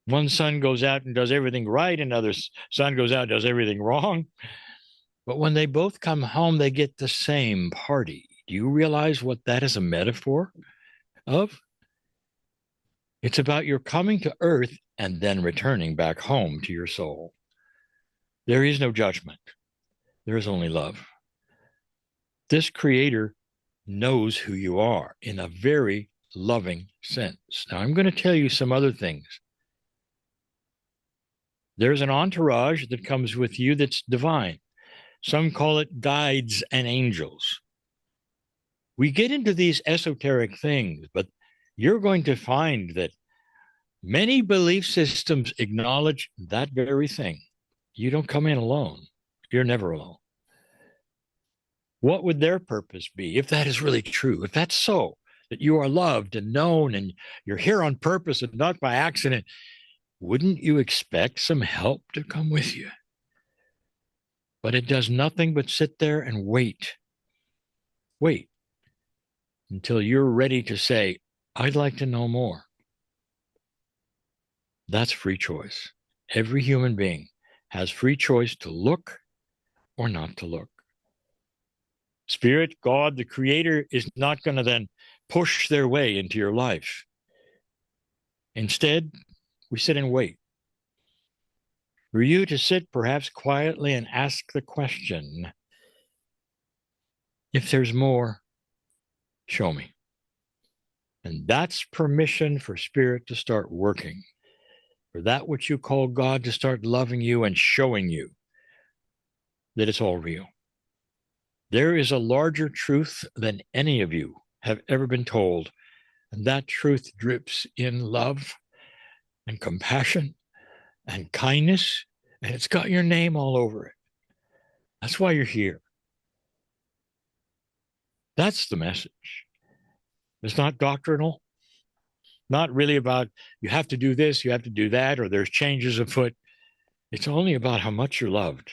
[SPEAKER 1] One son goes out and does everything right, another son goes out and does everything wrong. But when they both come home, they get the same party. Do you realize what that is a metaphor of? It's about your coming to earth and then returning back home to your soul. There is no judgment. There is only love. This creator knows who you are in a very loving sense. Now, I'm going to tell you some other things. There's an entourage that comes with you that's divine. Some call it guides and angels. We get into these esoteric things, but you're going to find that many belief systems acknowledge that very thing. You don't come in alone. You're never alone. What would their purpose be if that is really true? If that's so, that you are loved and known and you're here on purpose and not by accident, wouldn't you expect some help to come with you? But it does nothing but sit there and wait. Wait until you're ready to say, I'd like to know more. That's free choice. Every human being has free choice to look or not to look. Spirit, God, the creator, is not going to then push their way into your life. Instead, we sit and wait for you to sit perhaps quietly and ask the question, if there's more, show me. And that's permission for Spirit to start working, for that which you call God to start loving you and showing you that it's all real. There is a larger truth than any of you have ever been told, and that truth drips in love and compassion and kindness, and it's got your name all over it. That's why you're here. That's the message. It's not doctrinal, not really about you have to do this, you have to do that, or there's changes afoot. It's only about how much you're loved.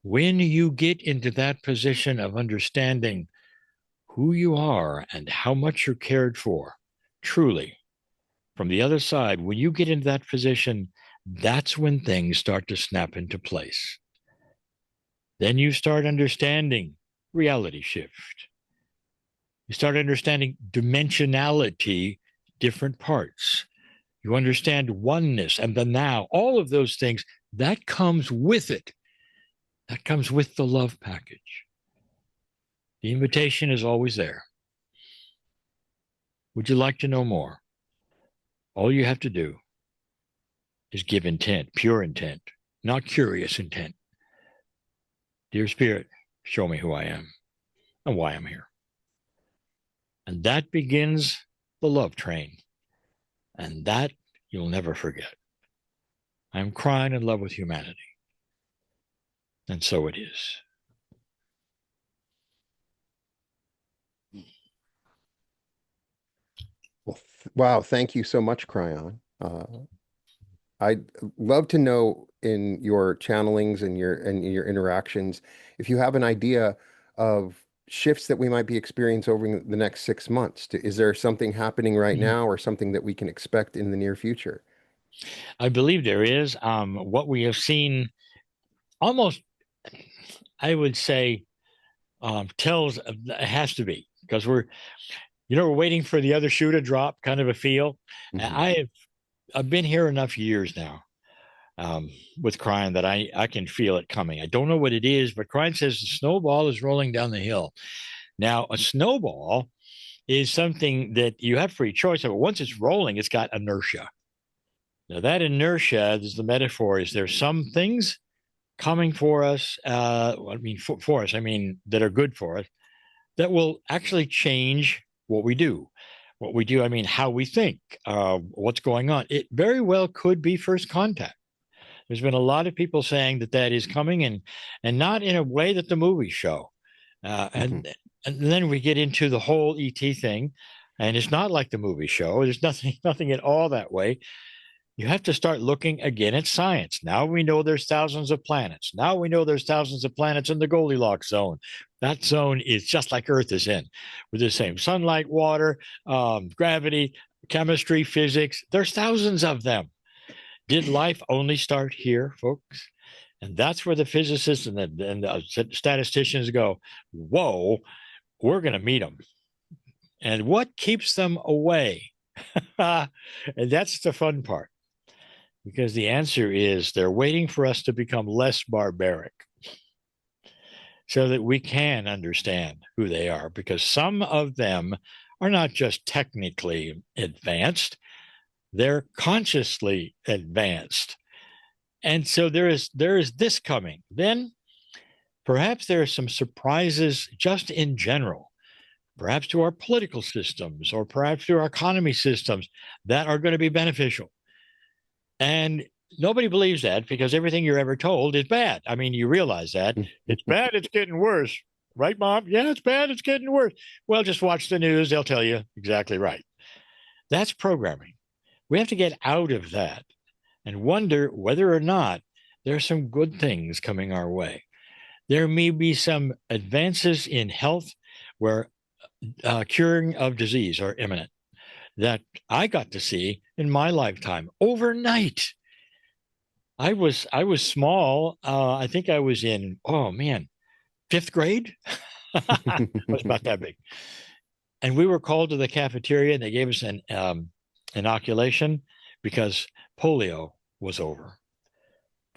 [SPEAKER 1] When you get into that position of understanding who you are and how much you're cared for, truly, from the other side, when you get into that position, that's when things start to snap into place. Then you start understanding reality shift. You start understanding dimensionality, different parts. You understand oneness and the now, all of those things, that comes with it. That comes with the love package. The invitation is always there. Would you like to know more? All you have to do is give intent, pure intent, not curious intent. Dear Spirit, show me who I am and why I'm here. And that begins the love train. And that you'll never forget. I'm crying in love with humanity. And so it is.
[SPEAKER 2] Well, wow, thank you so much, Kryon. I'd love to know in your channelings and your interactions, if you have an idea of shifts that we might be experiencing over the next 6 months. Is there something happening right now or something that we can expect in the near future?
[SPEAKER 1] I believe there is. What we have seen almost, I would say, tells it has to be, because we're waiting for the other shoe to drop, kind of a feel.
[SPEAKER 2] Mhm.
[SPEAKER 1] I have I've been here enough years now with Kryon that I can feel it coming. I don't know what it is, but Kryon says the snowball is rolling down the hill. Now, a snowball is something that you have free choice of. Once it's rolling, it's got inertia. Now, that inertia, is the metaphor, is there's some things coming for us, for us, that are good for us, that will actually change what we do. What we do, how we think, what's going on. It very well could be first contact. There's been a lot of people saying that is coming, and not in a way that the movies show. And then we get into the whole ET thing, and it's not like the movie show. There's nothing at all that way. You have to start looking again at science. Now we know there's thousands of planets. Now we know there's thousands of planets in the Goldilocks zone. That zone is just like Earth is in, with the same sunlight, water, gravity, chemistry, physics. There's thousands of them. Did life only start here, folks? And that's where the physicists and the statisticians go, whoa, we're going to meet them. And what keeps them away? And that's the fun part. Because the answer is they're waiting for us to become less barbaric so that we can understand who they are. Because some of them are not just technically advanced, they're consciously advanced. And so there is this coming. Then perhaps there are some surprises just in general, perhaps to our political systems or perhaps to our economy systems that are going to be beneficial. And nobody believes that because everything you're ever told is bad. You realize that. It's bad, it's getting worse. Right, Mom? Yeah, it's bad, it's getting worse. Well, just watch the news. They'll tell you exactly right. That's programming. We have to get out of that and wonder whether or not there are some good things coming our way. There may be some advances in health where curing of disease are imminent that I got to see in my lifetime overnight. I was small. I think I was in, 5th grade. I was about that big. And we were called to the cafeteria and they gave us an inoculation because polio was over.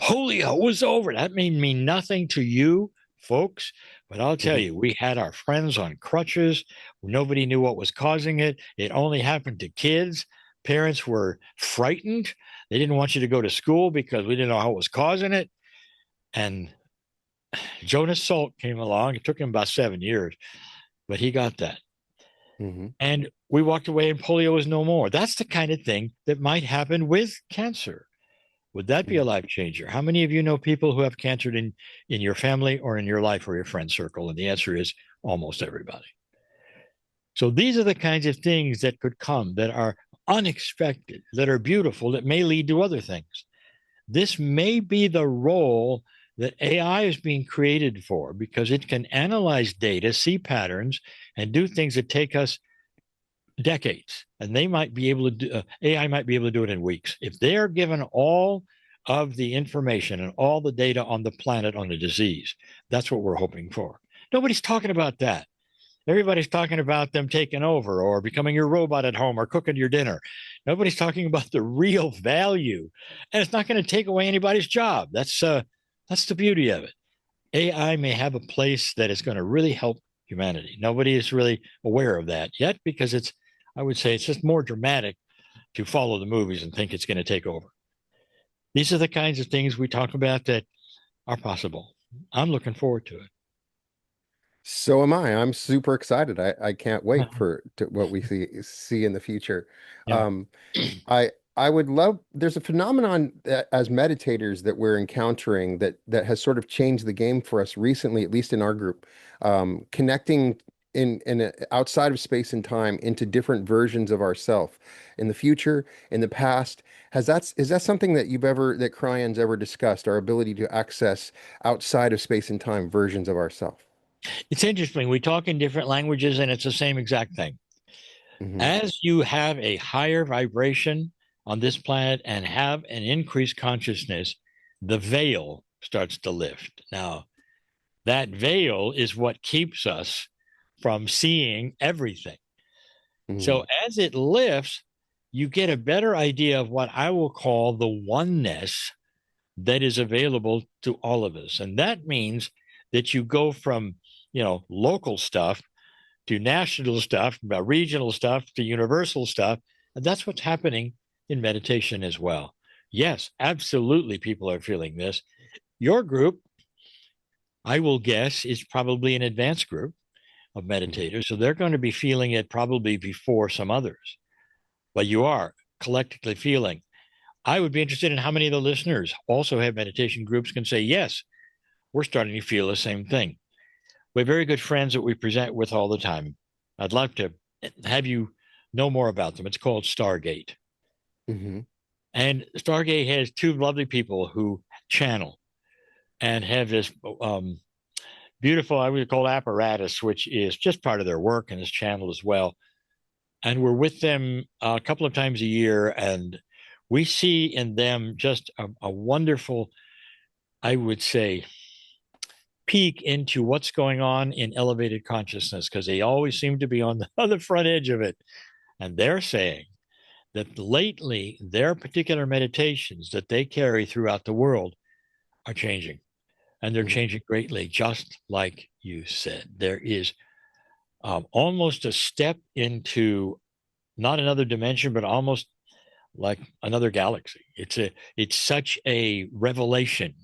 [SPEAKER 1] Polio was over. That may mean nothing to you folks, but I'll tell you, we had our friends on crutches. Nobody knew what was causing it. It only happened to kids. Parents were frightened. They didn't want you to go to school because we didn't know how it was causing it. And Jonas Salk came along. It took him about 7 years, but he got that. And we walked away and polio was no more. That's the kind of thing that might happen with cancer. Would that be a life changer? How many of you know people who have cancer in your family or in your life or your friend circle? And the answer is almost everybody. So these are the kinds of things that could come that are unexpected, that are beautiful, that may lead to other things. This may be the role that AI is being created for because it can analyze data, see patterns, and do things that take us decades. And they might be able to do, AI might be able to do it in weeks. If they are given all of the information and all the data on the planet on the disease, that's what we're hoping for. Nobody's talking about that. Everybody's talking about them taking over or becoming your robot at home or cooking your dinner. Nobody's talking about the real value. And it's not going to take away anybody's job. That's the beauty of it. AI may have a place that is going to really help humanity. Nobody is really aware of that yet because I would say it's just more dramatic to follow the movies and think it's going to take over. These are the kinds of things we talk about that are possible. I'm looking forward to it.
[SPEAKER 2] So am I. I'm super excited. I can't wait for what we see in the future.
[SPEAKER 1] Yeah.
[SPEAKER 2] I would love, there's a phenomenon that, as meditators that we're encountering that has sort of changed the game for us recently, at least in our group, connecting outside of space and time into different versions of ourself in the future, in the past. Is that something that that Kryon's ever discussed, our ability to access outside of space and time versions of ourself?
[SPEAKER 1] It's interesting. We talk in different languages and it's the same exact thing. As you have a higher vibration on this planet and have an increased consciousness, the veil starts to lift. Now, that veil is what keeps us from seeing everything. So as it lifts, you get a better idea of what I will call the oneness that is available to all of us. And that means that you go from, local stuff to national stuff, regional stuff to universal stuff. And that's what's happening in meditation as well. Yes, absolutely, people are feeling this. Your group, I will guess, is probably an advanced group of meditators. So they're going to be feeling it probably before some others. But you are collectively feeling. I would be interested in how many of the listeners also have meditation groups can say, yes, we're starting to feel the same thing. We have very good friends that we present with all the time. I'd love to have you know more about them. It's called Stargate.
[SPEAKER 2] Mm-hmm.
[SPEAKER 1] And Stargate has two lovely people who channel and have this beautiful, I would call apparatus, which is just part of their work and is channeled as well. And we're with them a couple of times a year, and we see in them just a wonderful, I would say, peek into what's going on in elevated consciousness, because they always seem to be on the front edge of it. And they're saying that lately their particular meditations that they carry throughout the world are changing. And they're changing greatly, just like you said. There is almost a step into not another dimension, but almost like another galaxy. It's such a revelation.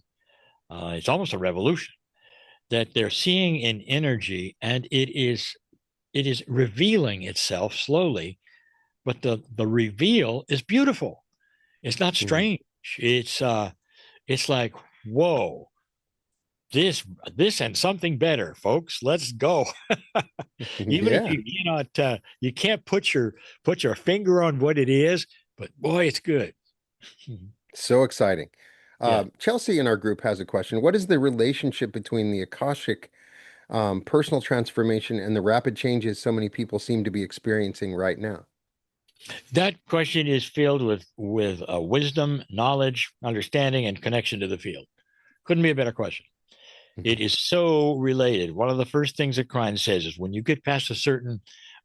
[SPEAKER 1] It's almost a revolution that they're seeing in energy, and it is revealing itself slowly. But the reveal is beautiful. It's not strange. It's like, whoa, this and something better, folks. Let's go. Even if you cannot, you can't put your finger on what it is, but boy, it's good.
[SPEAKER 2] So exciting.
[SPEAKER 1] Yeah.
[SPEAKER 2] Chelsea in our group has a question. What is the relationship between the Akashic personal transformation and the rapid changes so many people seem to be experiencing right now?
[SPEAKER 1] That question is filled with wisdom, knowledge, understanding, and connection to the field. Couldn't be a better question. It is so related. One of the first things that Kryon says is when you get past a certain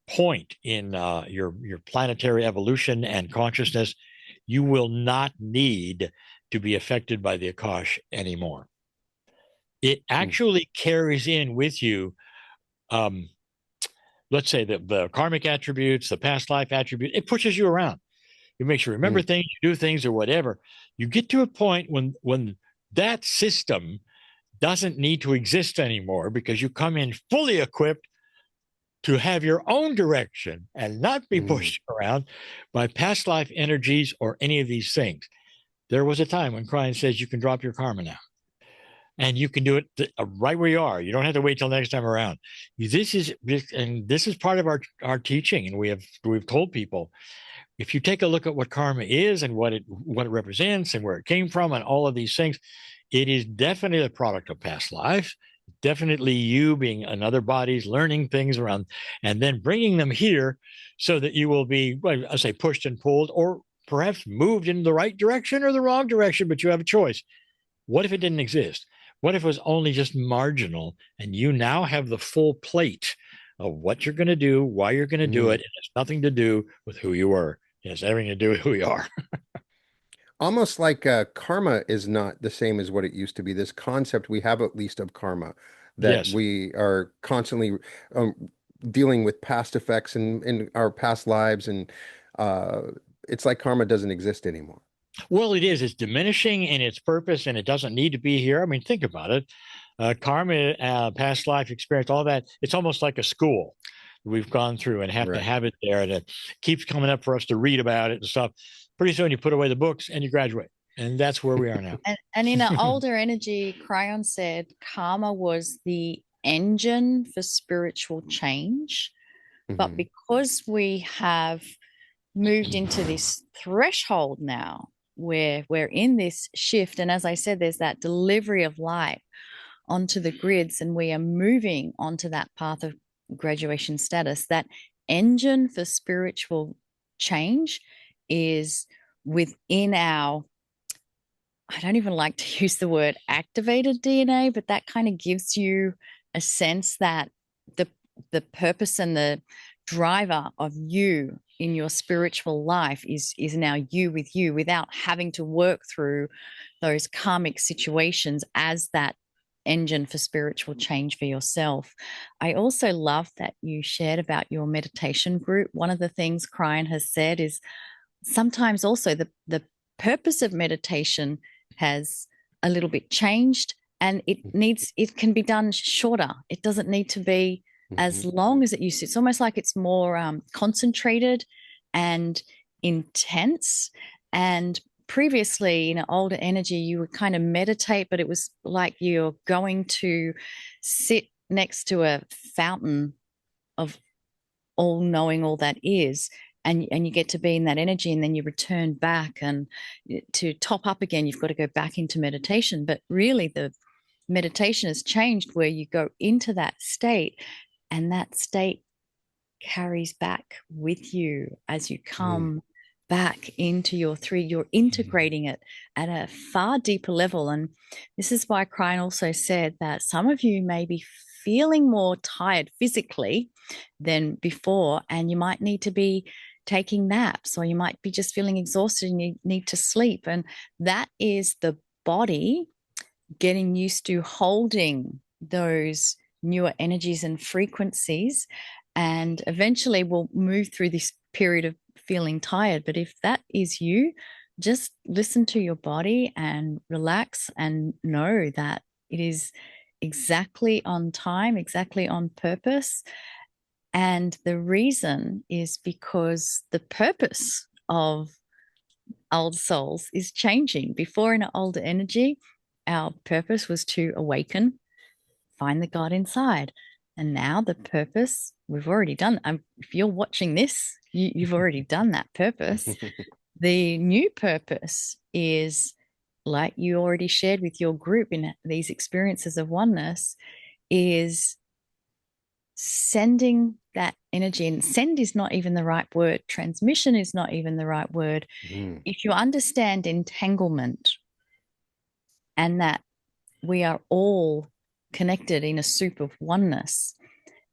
[SPEAKER 1] point in your planetary evolution and consciousness, you will not need to be affected by the Akash anymore. It actually carries in with you, let's say the karmic attributes, the past life attribute. It pushes you around. It makes you remember things, you do things, or whatever. You get to a point when that system doesn't need to exist anymore because you come in fully equipped to have your own direction and not be pushed around by past life energies or any of these things. There was a time when Kryon says you can drop your karma now. And you can do it right where you are. You don't have to wait till next time around. This is part of our teaching, and we've told people, if you take a look at what karma is and what it represents and where it came from and all of these things, it is definitely a product of past lives. Definitely you being in other bodies, learning things around, and then bringing them here so that you will be, well, I say, pushed and pulled, or perhaps moved in the right direction or the wrong direction, but you have a choice. What if it didn't exist? What if it was only just marginal, and you now have the full plate of what you're going to do, why you're going to do it, and it's nothing to do with who you were. It has everything to do with who you are.
[SPEAKER 2] Almost like karma is not the same as what it used to be. This concept we have, at least, of karma, that
[SPEAKER 1] Yes.
[SPEAKER 2] we are constantly dealing with past effects in our past lives, and it's like karma doesn't exist anymore.
[SPEAKER 1] Well, it is. It's diminishing in its purpose, and it doesn't need to be here. I mean, think about it. Karma, past life experience, all that. It's almost like a school we've gone through and have to have it there, and it keeps coming up for us to read about it and stuff. Pretty soon you put away the books and you graduate. And that's where we are now.
[SPEAKER 3] And in an older energy, Kryon said karma was the engine for spiritual change. But because we have moved into this threshold now, where we're in this shift, and as I said, there's that delivery of light onto the grids, and we are moving onto that path of graduation status. That engine for spiritual change is within our, I don't even like to use the word activated DNA, but that kind of gives you a sense that the purpose and the driver of you in your spiritual life is now you with you, without having to work through those karmic situations as that engine for spiritual change for yourself. I also love that you shared about your meditation group. One of the things Kryon has said is sometimes also the purpose of meditation has a little bit changed, and it can be done shorter. It doesn't need to be as long as it used to. It's almost like it's more concentrated and intense. And previously, in an older energy, you would kind of meditate, but it was like you're going to sit next to a fountain of all knowing all that is, and you get to be in that energy, and then you return back, and to top up again, you've got to go back into meditation. But really, the meditation has changed, where you go into that state, and that state carries back with you as you come back into your three. You're integrating it at a far deeper level. And this is why Kryon also said that some of you may be feeling more tired physically than before, and you might need to be taking naps, or you might be just feeling exhausted and you need to sleep. And that is the body getting used to holding those newer energies and frequencies, and eventually we'll move through this period of feeling tired. But if that is you, just listen to your body and relax, and know that it is exactly on time, exactly on purpose. And the reason is because the purpose of old souls is changing. Before, in an older energy, our purpose was to awaken, find the God inside. And now the purpose, we've already done. If you're watching this, you've already done that purpose. The new purpose is, like you already shared with your group in these experiences of oneness, is sending that energy. And send is not even the right word. Transmission is not even the right word. If you understand entanglement, and that we are all connected in a soup of oneness,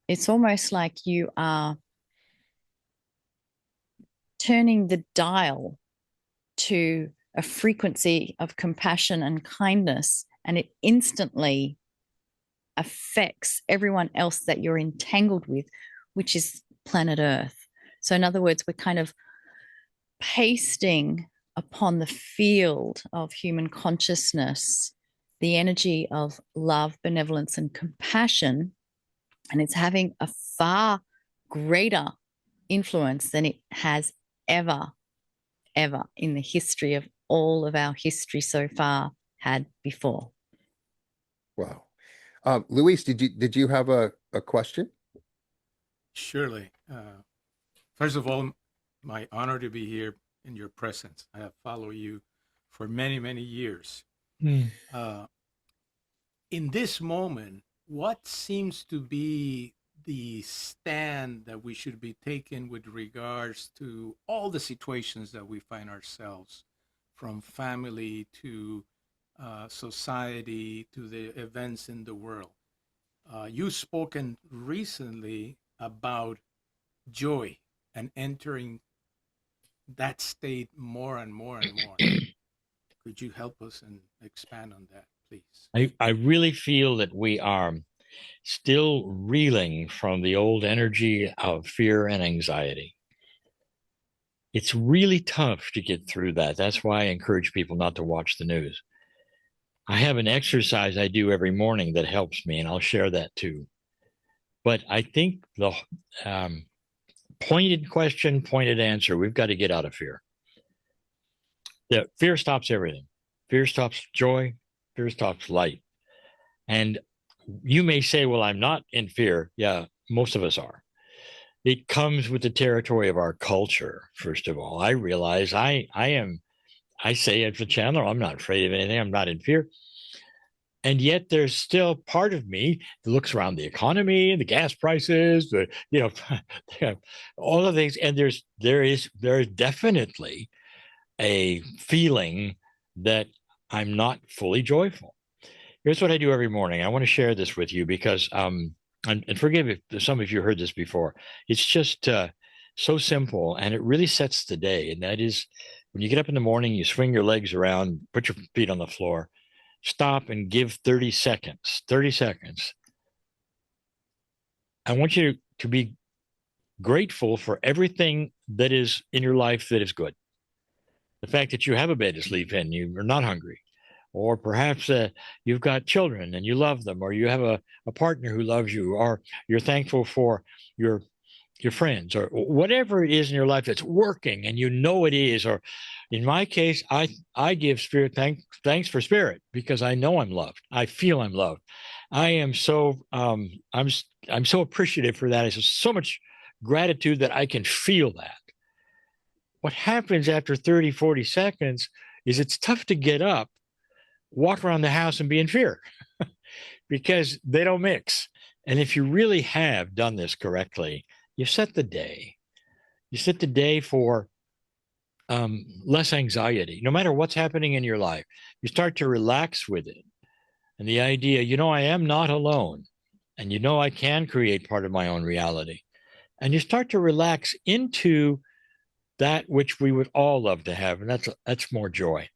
[SPEAKER 3] it's almost like you are turning the dial to a frequency of compassion and kindness, and it instantly affects everyone else that you're entangled with, which is planet Earth. So in other words, we're kind of pasting upon the field of human consciousness the energy of love, benevolence, and compassion, and it's having a far greater influence than it has ever in the history of all of our history so far had before.
[SPEAKER 2] Wow. Luis, did you have a question?
[SPEAKER 4] Surely. First of all, my honor to be here in your presence. I have followed you for many, many years. In this moment, what seems to be the stand that we should be taking with regards to all the situations that we find ourselves, from family to society to the events in the world? You've spoken recently about joy and entering that state more and more and more. Could you help us and expand on that, please?
[SPEAKER 1] I really feel that we are still reeling from the old energy of fear and anxiety. It's really tough to get through that. That's why I encourage people not to watch the news. I have an exercise I do every morning that helps me, and I'll share that too. But I think the pointed question, pointed answer, we've got to get out of fear. The fear stops everything. Fear stops joy. Fear stops light. And you may say, well, I'm not in fear. Yeah, most of us are. It comes with the territory of our culture, first of all. I realize I say as a channeler, I'm not afraid of anything. I'm not in fear. And yet there's still part of me that looks around the economy, the gas prices, all of these. And there is definitely a feeling that I'm not fully joyful. Here's what I do every morning. I want to share this with you because, and forgive if some of you heard this before. It's just so simple, and it really sets the day. And that is when you get up in the morning, you swing your legs around, put your feet on the floor, stop and give 30 seconds. 30 seconds. I want you to be grateful for everything that is in your life that is good. The fact that you have a bed to sleep in, you are not hungry, or perhaps you've got children and you love them, or you have a partner who loves you, or you're thankful for your friends, or whatever it is in your life that's working and you know it is. Or in my case, I give spirit thanks for spirit, because I know I'm loved. I feel I'm loved. I am so I'm so appreciative for that. It's so much gratitude that I can feel that. What happens after 30, 40 seconds is it's tough to get up, walk around the house and be in fear because they don't mix. And if you really have done this correctly, you set the day. You set the day for less anxiety, no matter what's happening in your life. You start to relax with it. And the idea, I am not alone. And I can create part of my own reality. And you start to relax into that which we would all love to have. And that's more joy.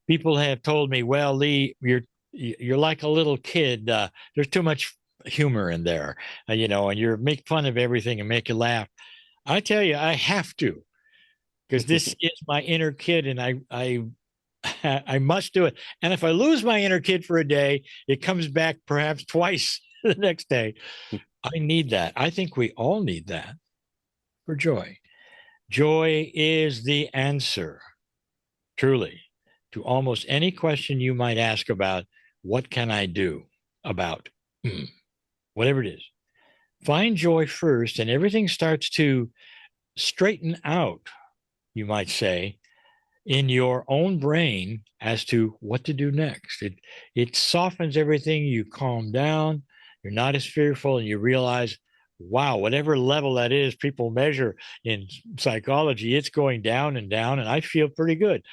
[SPEAKER 1] People have told me, well, Lee, you're like a little kid. There's too much humor in there, and you make fun of everything and make you laugh. I tell you, I have to, because this is my inner kid, and I must do it. And if I lose my inner kid for a day, it comes back perhaps twice the next day. I need that. I think we all need that for joy. Joy is the answer, truly, to almost any question you might ask about what can I do about whatever it is. Find joy first, and everything starts to straighten out, you might say, in your own brain as to what to do next. It softens everything. You calm down. You're not as fearful, and you realize, wow, whatever level that is people measure in psychology, it's going down and down, and I feel pretty good.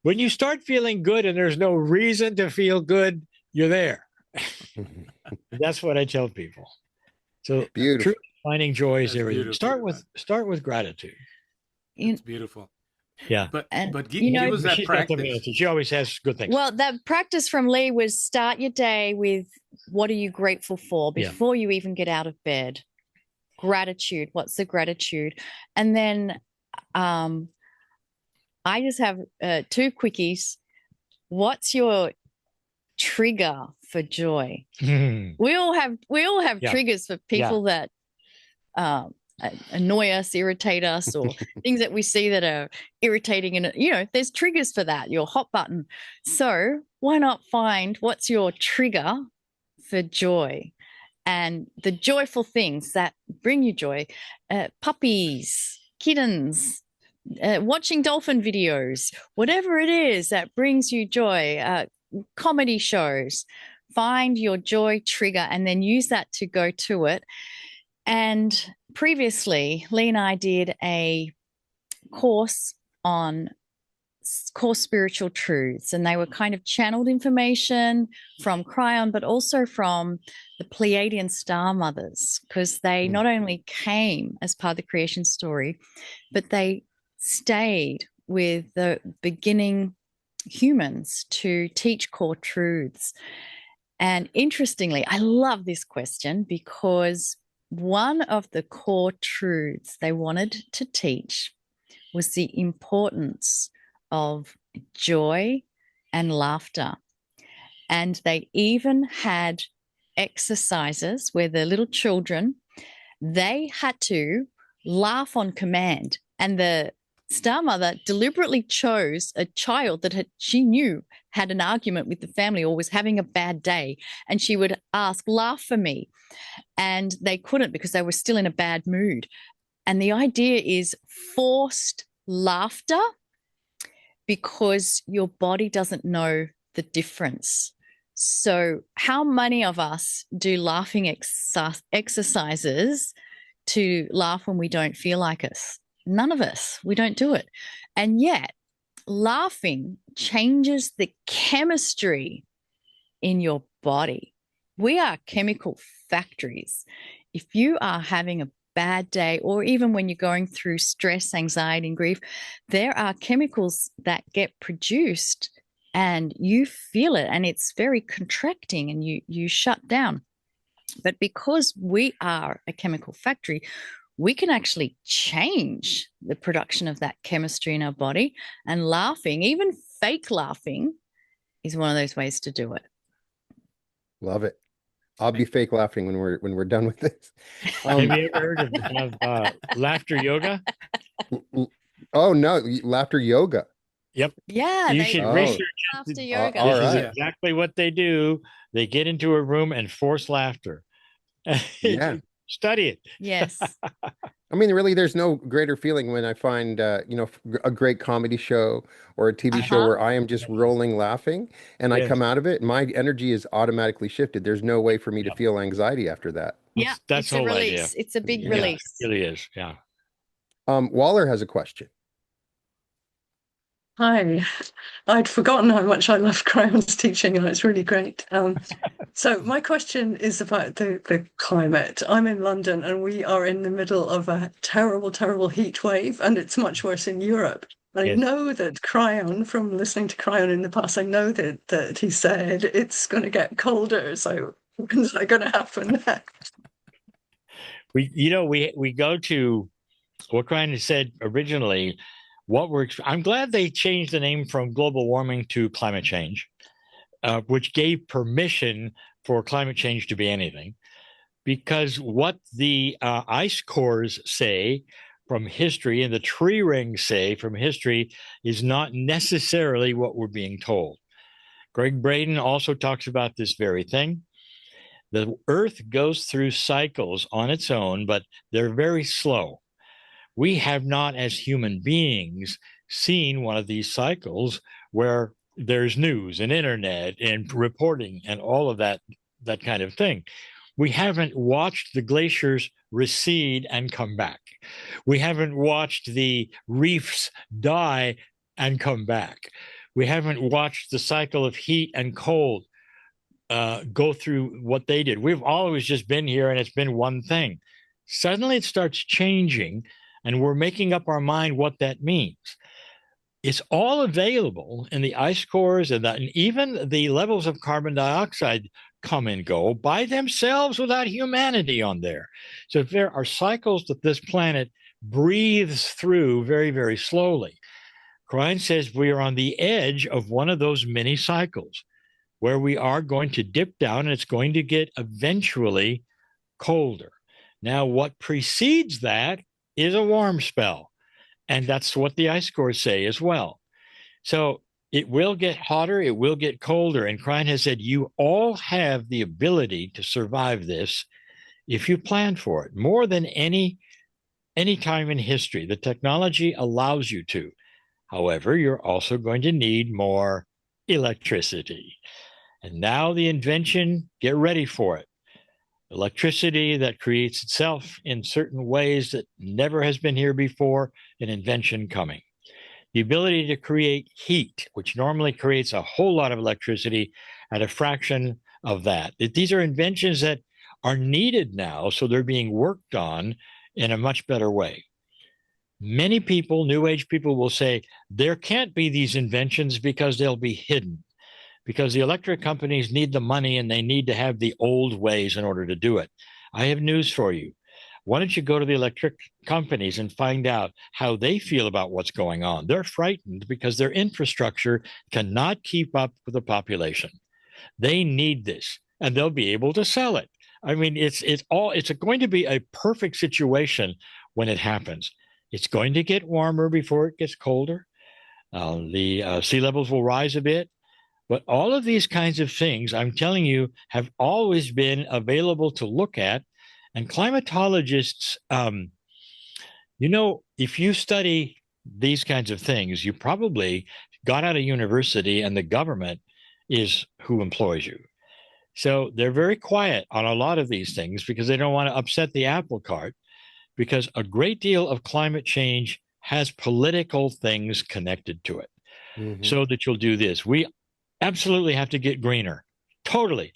[SPEAKER 1] When you start feeling good and there's no reason to feel good, you're there. That's what I tell people. So truly finding joy is everything. Start with gratitude.
[SPEAKER 4] It's beautiful.
[SPEAKER 1] Yeah.
[SPEAKER 4] But give us that practice.
[SPEAKER 1] She always has good things.
[SPEAKER 3] Well, that practice from Lee was start your day with what are you grateful for before you even get out of bed. Gratitude. What's the gratitude? And then I just have two quickies. What's your trigger for joy? We all have triggers for people that annoy us, irritate us, or things that we see that are irritating. And, there's triggers for that, your hot button. So why not find what's your trigger for joy? And the joyful things that bring you joy, puppies, kittens, watching dolphin videos, whatever it is that brings you joy, comedy shows. Find your joy trigger and then use that to go to it. And previously, Lee and I did a course on core spiritual truths, and they were kind of channeled information from Kryon, but also from the Pleiadian star mothers, because they not only came as part of the creation story, but they stayed with the beginning humans to teach core truths. And interestingly, I love this question because one of the core truths they wanted to teach was the importance of joy and laughter. And they even had exercises where the little children, they had to laugh on command. And the star mother deliberately chose a child that she knew had an argument with the family or was having a bad day. And she would ask, laugh for me. And they couldn't because they were still in a bad mood. And the idea is forced laughter because your body doesn't know the difference. So how many of us do laughing exercises to laugh when we don't feel like us? None of us. We don't do it. And yet laughing changes the chemistry in your body. We are chemical factories. If you are having a bad day, or even when you're going through stress, anxiety, and grief, there are chemicals that get produced and you feel it, and it's very contracting, and you shut down. But because we are a chemical factory, we can actually change the production of that chemistry in our body. And laughing, even fake laughing, is one of those ways to do it.
[SPEAKER 2] Love it. I'll be fake laughing when we're done with this.
[SPEAKER 1] Have you ever heard of laughter yoga?
[SPEAKER 2] Oh no, laughter yoga.
[SPEAKER 1] Yep.
[SPEAKER 3] Yeah,
[SPEAKER 1] You should research
[SPEAKER 3] laughter yoga.
[SPEAKER 2] All
[SPEAKER 1] This is
[SPEAKER 2] right.
[SPEAKER 1] exactly what they do. They get into a room and force laughter.
[SPEAKER 2] Yeah.
[SPEAKER 1] Study it.
[SPEAKER 3] Yes.
[SPEAKER 2] I mean, really, there's no greater feeling when I find, a great comedy show or a TV show where I am just rolling laughing and I
[SPEAKER 1] Yes.
[SPEAKER 2] come out of it, my energy is automatically shifted. There's no way for me to feel anxiety after that.
[SPEAKER 3] Yeah,
[SPEAKER 1] That's
[SPEAKER 3] it's
[SPEAKER 1] the
[SPEAKER 3] a
[SPEAKER 1] whole
[SPEAKER 3] release.
[SPEAKER 1] idea.
[SPEAKER 3] It's a big
[SPEAKER 2] Yeah.
[SPEAKER 3] release.
[SPEAKER 1] It really is. Yeah.
[SPEAKER 2] Waller has a question.
[SPEAKER 5] Hi, I'd forgotten how much I love Cryon's teaching, and it's really great. So my question is about the climate. I'm in London, and we are in the middle of a terrible, terrible heat wave, and it's much worse in Europe. I
[SPEAKER 1] Yes.
[SPEAKER 5] know that Cryon, from listening to Cryon in the past, I know that he said it's going to get colder. So when's that going to happen next?
[SPEAKER 1] We go to what Kryon said originally. I'm glad they changed the name from global warming to climate change, which gave permission for climate change to be anything. Because what the ice cores say from history and the tree rings say from history is not necessarily what we're being told. Greg Braden also talks about this very thing. The Earth goes through cycles on its own, but they're very slow. We have not, as human beings, seen one of these cycles where there's news and internet and reporting and all of that kind of thing. We haven't watched the glaciers recede and come back. We haven't watched the reefs die and come back. We haven't watched the cycle of heat and cold go through what they did. We've always just been here and it's been one thing. Suddenly it starts changing and we're making up our mind what that means. It's all available in the ice cores and even the levels of carbon dioxide come and go by themselves without humanity on there. So there are cycles that this planet breathes through very, very slowly. Kryon says we are on the edge of one of those mini cycles where we are going to dip down and it's going to get eventually colder. Now, what precedes that is a warm spell. And that's what the ice cores say as well. So it will get hotter, it will get colder. And Kryon has said, you all have the ability to survive this if you plan for it, more than any time in history. The technology allows you to. However, you're also going to need more electricity. And now the invention, get ready for it. Electricity that creates itself in certain ways that never has been here before, an invention coming. The ability to create heat, which normally creates a whole lot of electricity at a fraction of that. These are inventions that are needed now, so they're being worked on in a much better way. Many people, New Age people, will say there can't be these inventions because they'll be hidden, because the electric companies need the money and they need to have the old ways in order to do it. I have news for you. Why don't you go to the electric companies and find out how they feel about what's going on? They're frightened because their infrastructure cannot keep up with the population. They need this, and they'll be able to sell it. I mean, it's going to be a perfect situation when it happens. It's going to get warmer before it gets colder. The sea levels will rise a bit. But all of these kinds of things, I'm telling you, have always been available to look at. And climatologists, if you study these kinds of things, you probably got out of university and the government is who employs you. So they're very quiet on a lot of these things because they don't want to upset the apple cart, because a great deal of climate change has political things connected to it. Mm-hmm. So that you'll do this. We absolutely have to get greener. Totally.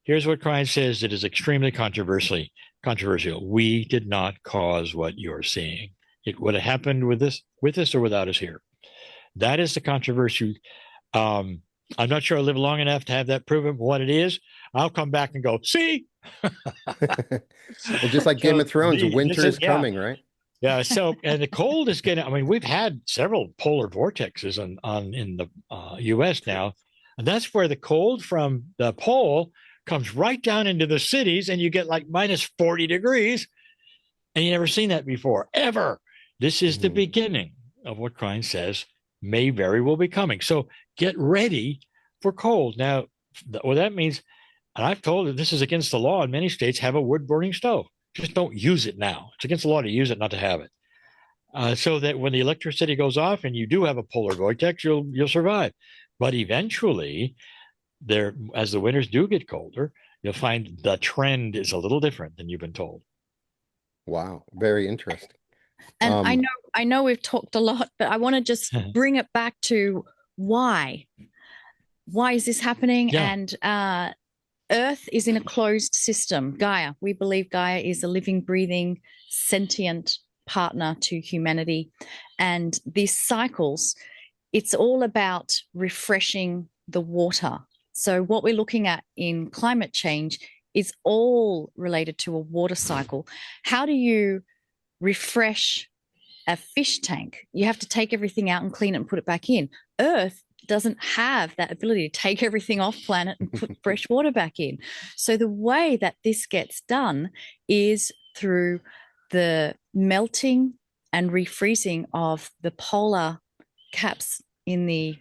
[SPEAKER 1] Here's what Kryon says that is extremely controversial. controversial. We did not cause what you're seeing. It would have happened with us or without us here. That is the controversy. I'm not sure I live long enough to have that proven what it is. I'll come back and go, see?
[SPEAKER 2] Well, just like Game of Thrones, winter is coming, right?
[SPEAKER 1] Yeah. So, and the cold is getting, I mean, we've had several polar vortexes in the US now. And that's where the cold from the pole comes right down into the cities, and you get like minus 40 degrees. And you never seen that before, ever. This is the beginning of what Kryon says may very well be coming. So get ready for cold. Now, what that means, and I've told you this is against the law in many states, have a wood burning stove. Just don't use it now. It's against the law to use it, not to have it. So that when the electricity goes off and you do have a polar vortex, you'll survive. But eventually, as the winters do get colder, you'll find the trend is a little different than you've been told.
[SPEAKER 2] Wow, very interesting.
[SPEAKER 3] And I know we've talked a lot, but I want to just bring it back to why. Why is this happening?
[SPEAKER 1] Yeah.
[SPEAKER 3] And Earth is in a closed system. Gaia, we believe Gaia is a living, breathing, sentient partner to humanity. And these cycles, it's all about refreshing the water. So what we're looking at in climate change is all related to a water cycle. How do you refresh a fish tank? You have to take everything out and clean it and put it back in. Earth doesn't have that ability to take everything off planet and put fresh water back in. So the way that this gets done is through the melting and refreezing of the polar caps in the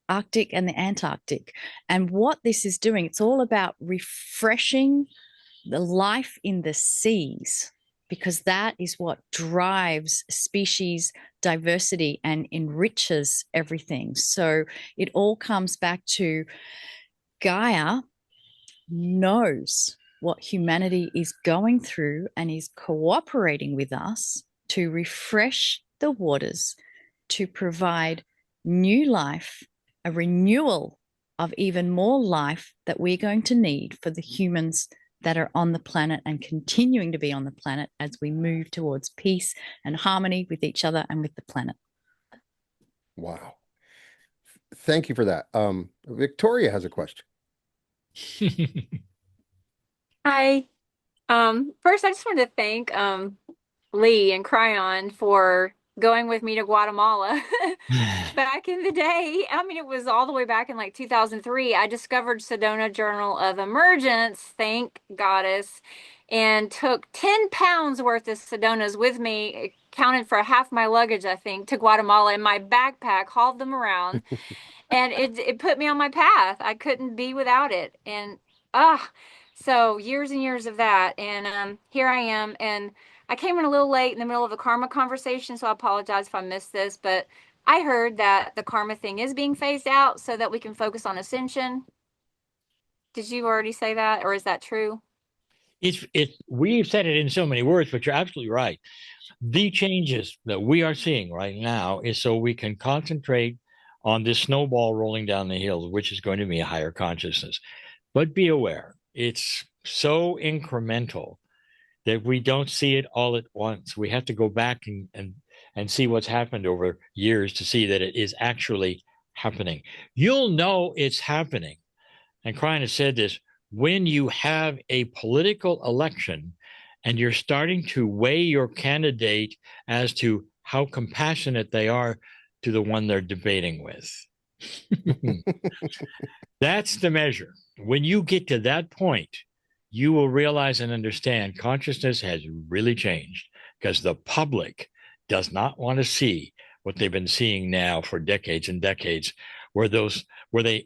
[SPEAKER 3] Arctic and the Antarctic. And what this is doing, it's all about refreshing the life in the seas, because that is what drives species diversity and enriches everything. So it all comes back to Gaia knows what humanity is going through and is cooperating with us to refresh the waters, to provide new life, a renewal of even more life that we're going to need for the humans that are on the planet and continuing to be on the planet as we move towards peace and harmony with each other and with the planet.
[SPEAKER 2] Wow. Thank you for that. Victoria has a question.
[SPEAKER 6] Hi. First, I just wanted to thank Lee and Kryon for going with me to Guatemala back in the day. I mean, it was all the way back in like 2003. I discovered Sedona Journal of Emergence, thank goddess, and took 10 pounds worth of Sedonas with me. It counted for half my luggage, I think, to Guatemala in my backpack, hauled them around, and it put me on my path. I couldn't be without it. And so years and years of that. And here I am. And I came in a little late in the middle of a karma conversation, so I apologize if I missed this, but I heard that the karma thing is being phased out so that we can focus on ascension. Did you already say that, or is that true?
[SPEAKER 1] We've said it in so many words, but you're absolutely right. The changes that we are seeing right now is so we can concentrate on this snowball rolling down the hill, which is going to be a higher consciousness. But be aware, it's so incremental that we don't see it all at once. We have to go back and see what's happened over years to see that it is actually happening. You'll know it's happening. And Kryon has said this, when you have a political election and you're starting to weigh your candidate as to how compassionate they are to the one they're debating with. That's the measure. When you get to that point, you will realize and understand consciousness has really changed, because the public does not want to see what they've been seeing now for decades and decades, where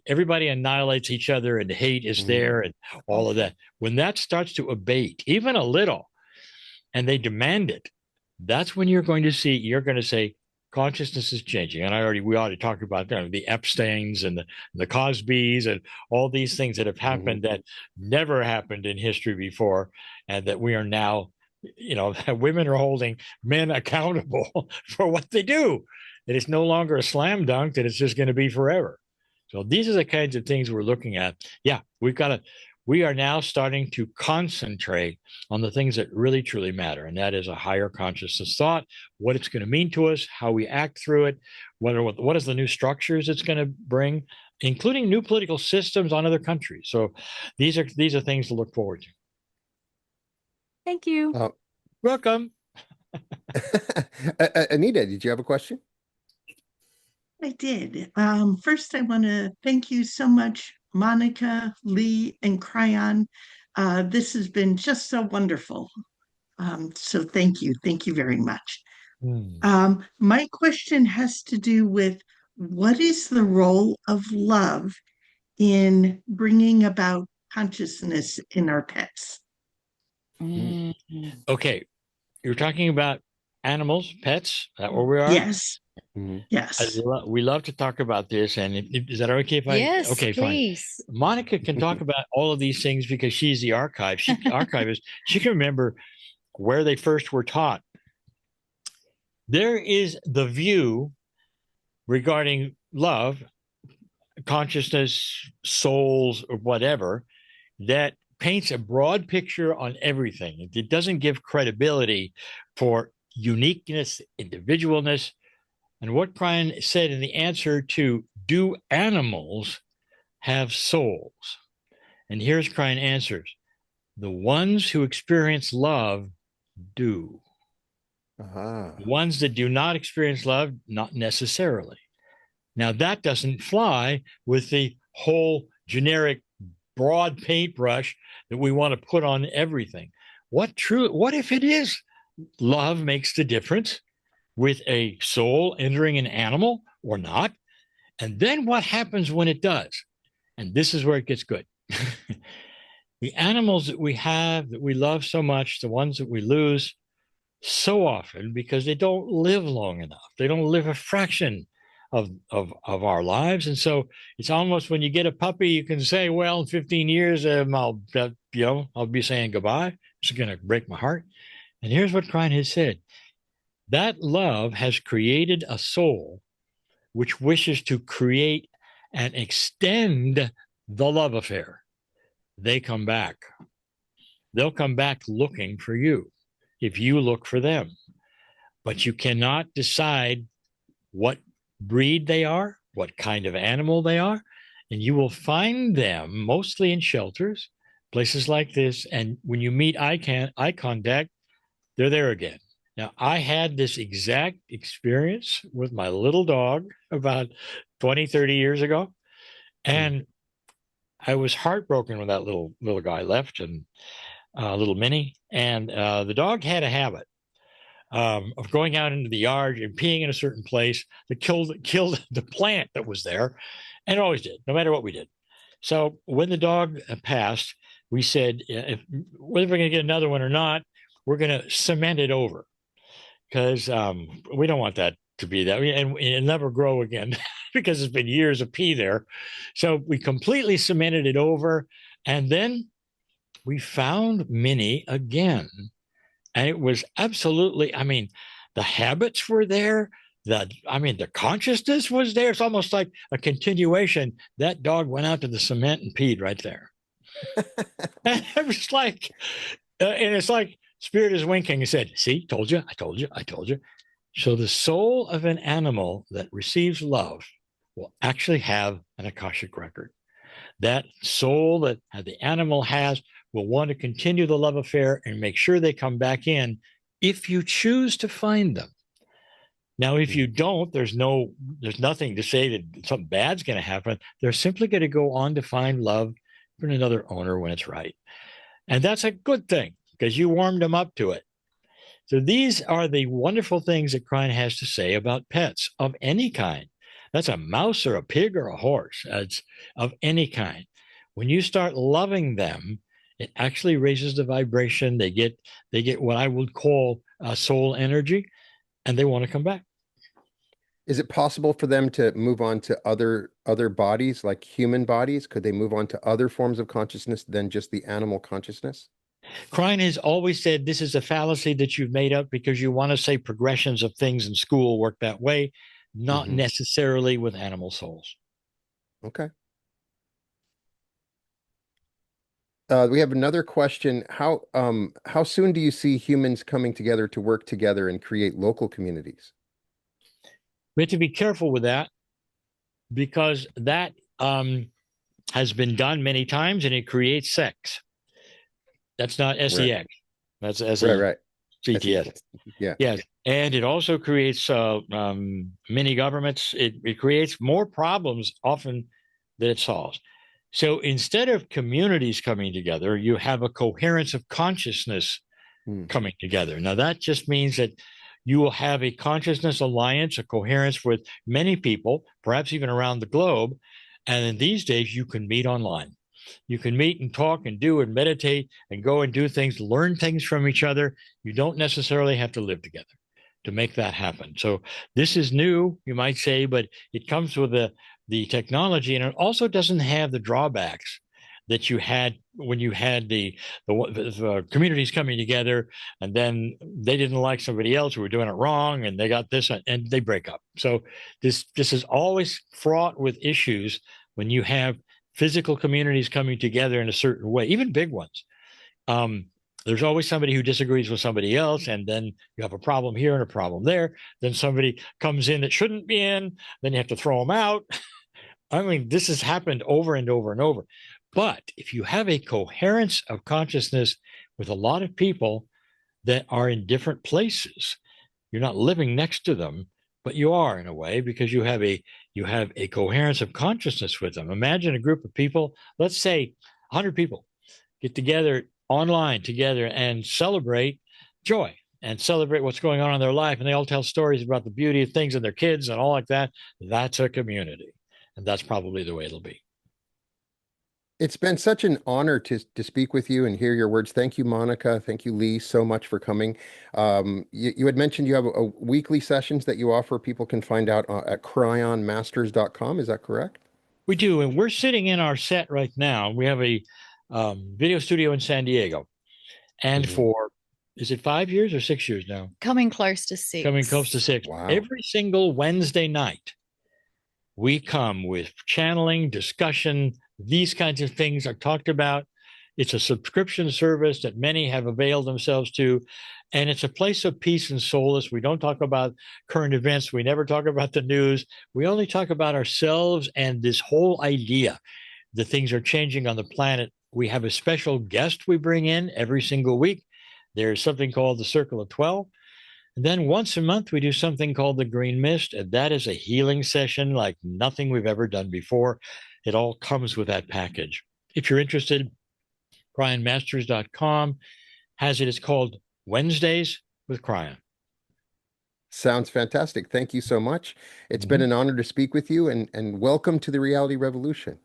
[SPEAKER 1] everybody annihilates each other and hate is there and all of that. When that starts to abate, even a little, and they demand it, that's when you're going to say, consciousness is changing. And we already talked about the Epsteins and the Cosbys and all these things that have happened that never happened in history before, and that we are now, that women are holding men accountable for what they do. That it's no longer a slam dunk, that it's just going to be forever. So these are the kinds of things we're looking at. Yeah, we've got we are now starting to concentrate on the things that really truly matter, and that is a higher consciousness thought, what it's going to mean to us, how we act through it, what is the new structures it's going to bring, including new political systems on other countries. So these are things to look forward to.
[SPEAKER 6] Thank you.
[SPEAKER 1] Welcome.
[SPEAKER 2] Anita, did you have a question?
[SPEAKER 7] I did. First, I want to thank you so much, Monika, Lee, and Kryon. This has been just so wonderful. So thank you. Thank you very much. My question has to do with what is the role of love in bringing about consciousness in our pets?
[SPEAKER 1] Okay. You're talking about animals, pets? Is that where we are?
[SPEAKER 7] Yes. Yes.
[SPEAKER 1] We love to talk about this. And is that okay if I?
[SPEAKER 3] Yes,
[SPEAKER 1] okay,
[SPEAKER 3] please.
[SPEAKER 1] Fine. Monika can talk about all of these things because she's the archivist. She can remember where they first were taught. There is the view regarding love, consciousness, souls, or whatever, that paints a broad picture on everything. It doesn't give credibility for uniqueness, individualness. And what Kryon said in the answer to, do animals have souls? And here's Kryon answers. The ones who experience love do. The ones that do not experience love, not necessarily. Now, that doesn't fly with the whole generic broad paintbrush that we want to put on everything. What if it is love makes the difference with a soul entering an animal or not? And then what happens when it does? And this is where it gets good. The animals that we have, that we love so much, the ones that we lose so often because they don't live long enough. They don't live a fraction of our lives. And so it's almost when you get a puppy, you can say, well, in 15 years, I'll be saying goodbye. It's going to break my heart. And here's what Kryon has said. That love has created a soul which wishes to create and extend the love affair. They come back. They'll come back looking for you if you look for them. But you cannot decide what breed they are, what kind of animal they are, and you will find them mostly in shelters, places like this. And when you meet eye contact, they're there again. Now, I had this exact experience with my little dog about 20, 30 years ago. And I was heartbroken when that little guy left, and little Minnie. And the dog had a habit of going out into the yard and peeing in a certain place that killed the plant that was there, and it always did, no matter what we did. So when the dog passed, we said, whether we're going to get another one or not, we're going to cement it over, because we don't want that to be that, and it'll never grow again because it's been years of pee there. So we completely cemented it over, and then we found Minnie again. And it was absolutely, the habits were there. The consciousness was there. It's almost like a continuation. That dog went out to the cement and peed right there. And it was like, and it's like Spirit is winking and said, see, told you, I told you, I told you. So the soul of an animal that receives love will actually have an Akashic record. That soul that the animal has will want to continue the love affair and make sure they come back in if you choose to find them. Now, if you don't, there's nothing to say that something bad's going to happen. They're simply going to go on to find love from another owner when it's right. And that's a good thing because you warmed them up to it. So these are the wonderful things that Kryon has to say about pets of any kind. That's a mouse or a pig or a horse. It's of any kind. When you start loving them, it actually raises the vibration. They get what I would call soul energy, and they want to come back.
[SPEAKER 2] Is it possible for them to move on to other bodies, like human bodies? Could they move on to other forms of consciousness than just the animal consciousness?
[SPEAKER 1] Kryon has always said this is a fallacy that you've made up because you want to say progressions of things in school work that way, not necessarily with animal souls.
[SPEAKER 2] Okay. We have another question. How soon do you see humans coming together to work together and create local communities?
[SPEAKER 1] We have to be careful with that because that has been done many times and it creates sex. That's not SEX. That's
[SPEAKER 2] Right.
[SPEAKER 1] CTS.
[SPEAKER 2] Yeah.
[SPEAKER 1] Yes. And it also creates mini governments. It creates more problems often than it solves. So instead of communities coming together, you have a coherence of consciousness coming together. Now, that just means that you will have a consciousness alliance, a coherence with many people, perhaps even around the globe. And in these days, you can meet online. You can meet and talk and do and meditate and go and do things, learn things from each other. You don't necessarily have to live together to make that happen. So this is new, you might say, but it comes with the technology, and it also doesn't have the drawbacks that you had when you had the communities coming together, and then they didn't like somebody else who were doing it wrong, and they got this, and they break up. So this is always fraught with issues when you have physical communities coming together in a certain way, even big ones. There's always somebody who disagrees with somebody else, and then you have a problem here and a problem there. Then somebody comes in that shouldn't be in, then you have to throw them out. I mean, this has happened over and over and over. But if you have a coherence of consciousness with a lot of people that are in different places, you're not living next to them, but you are in a way, because you have a coherence of consciousness with them. Imagine a group of people, let's say 100 people, get together online together and celebrate joy and celebrate what's going on in their life. And they all tell stories about the beauty of things and their kids and all like that. That's a community. And that's probably the way it'll be.
[SPEAKER 2] It's been such an honor to speak with you and hear your words. Thank you, Monika. Thank you, Lee, so much for coming. You had mentioned you have a weekly sessions that you offer. People can find out at cryonmasters.com. Is that correct?
[SPEAKER 1] We do. And we're sitting in our set right now. We have a video studio in San Diego. And for, is it 5 years or 6 years now?
[SPEAKER 3] Coming close to 6.
[SPEAKER 1] Coming close to 6.
[SPEAKER 2] Wow.
[SPEAKER 1] Every single Wednesday night, we come with channeling, discussion. These kinds of things are talked about. It's a subscription service that many have availed themselves to. And it's a place of peace and solace. We don't talk about current events. We never talk about the news. We only talk about ourselves and this whole idea that things are changing on the planet. We have a special guest we bring in every single week. There's something called the Circle of 12. And then once a month, we do something called the Green Mist. And that is a healing session like nothing we've ever done before. It all comes with that package. If you're interested, cryonmasters.com has it. It's called Wednesdays with Kryon.
[SPEAKER 2] Sounds fantastic. Thank you so much. It's been an honor to speak with you, and welcome to the Reality Revolution.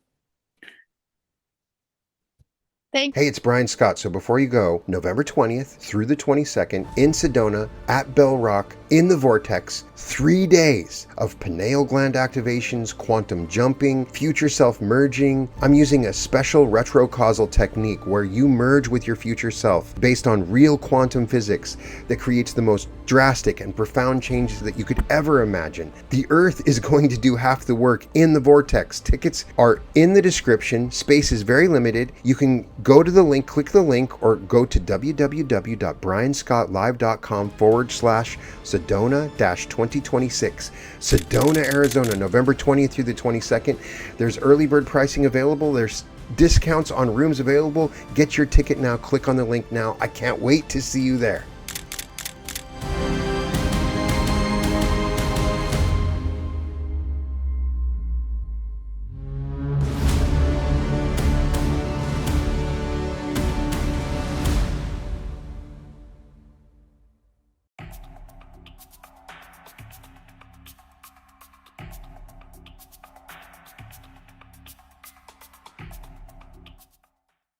[SPEAKER 2] Hey, it's Brian Scott. So before you go, November 20th through the 22nd in Sedona at Bell Rock in the Vortex, 3 days of pineal gland activations, quantum jumping, future self merging. I'm using a special retrocausal technique where you merge with your future self based on real quantum physics that creates the most drastic and profound changes that you could ever imagine. The Earth is going to do half the work in the Vortex. Tickets are in the description. Space is very limited. You can go to the link, click the link, or go to www.brianscottlive.com/Sedona-2026. Sedona, Arizona, November 20th through the 22nd. There's early bird pricing available. There's discounts on rooms available. Get your ticket now. Click on the link now. I can't wait to see you there.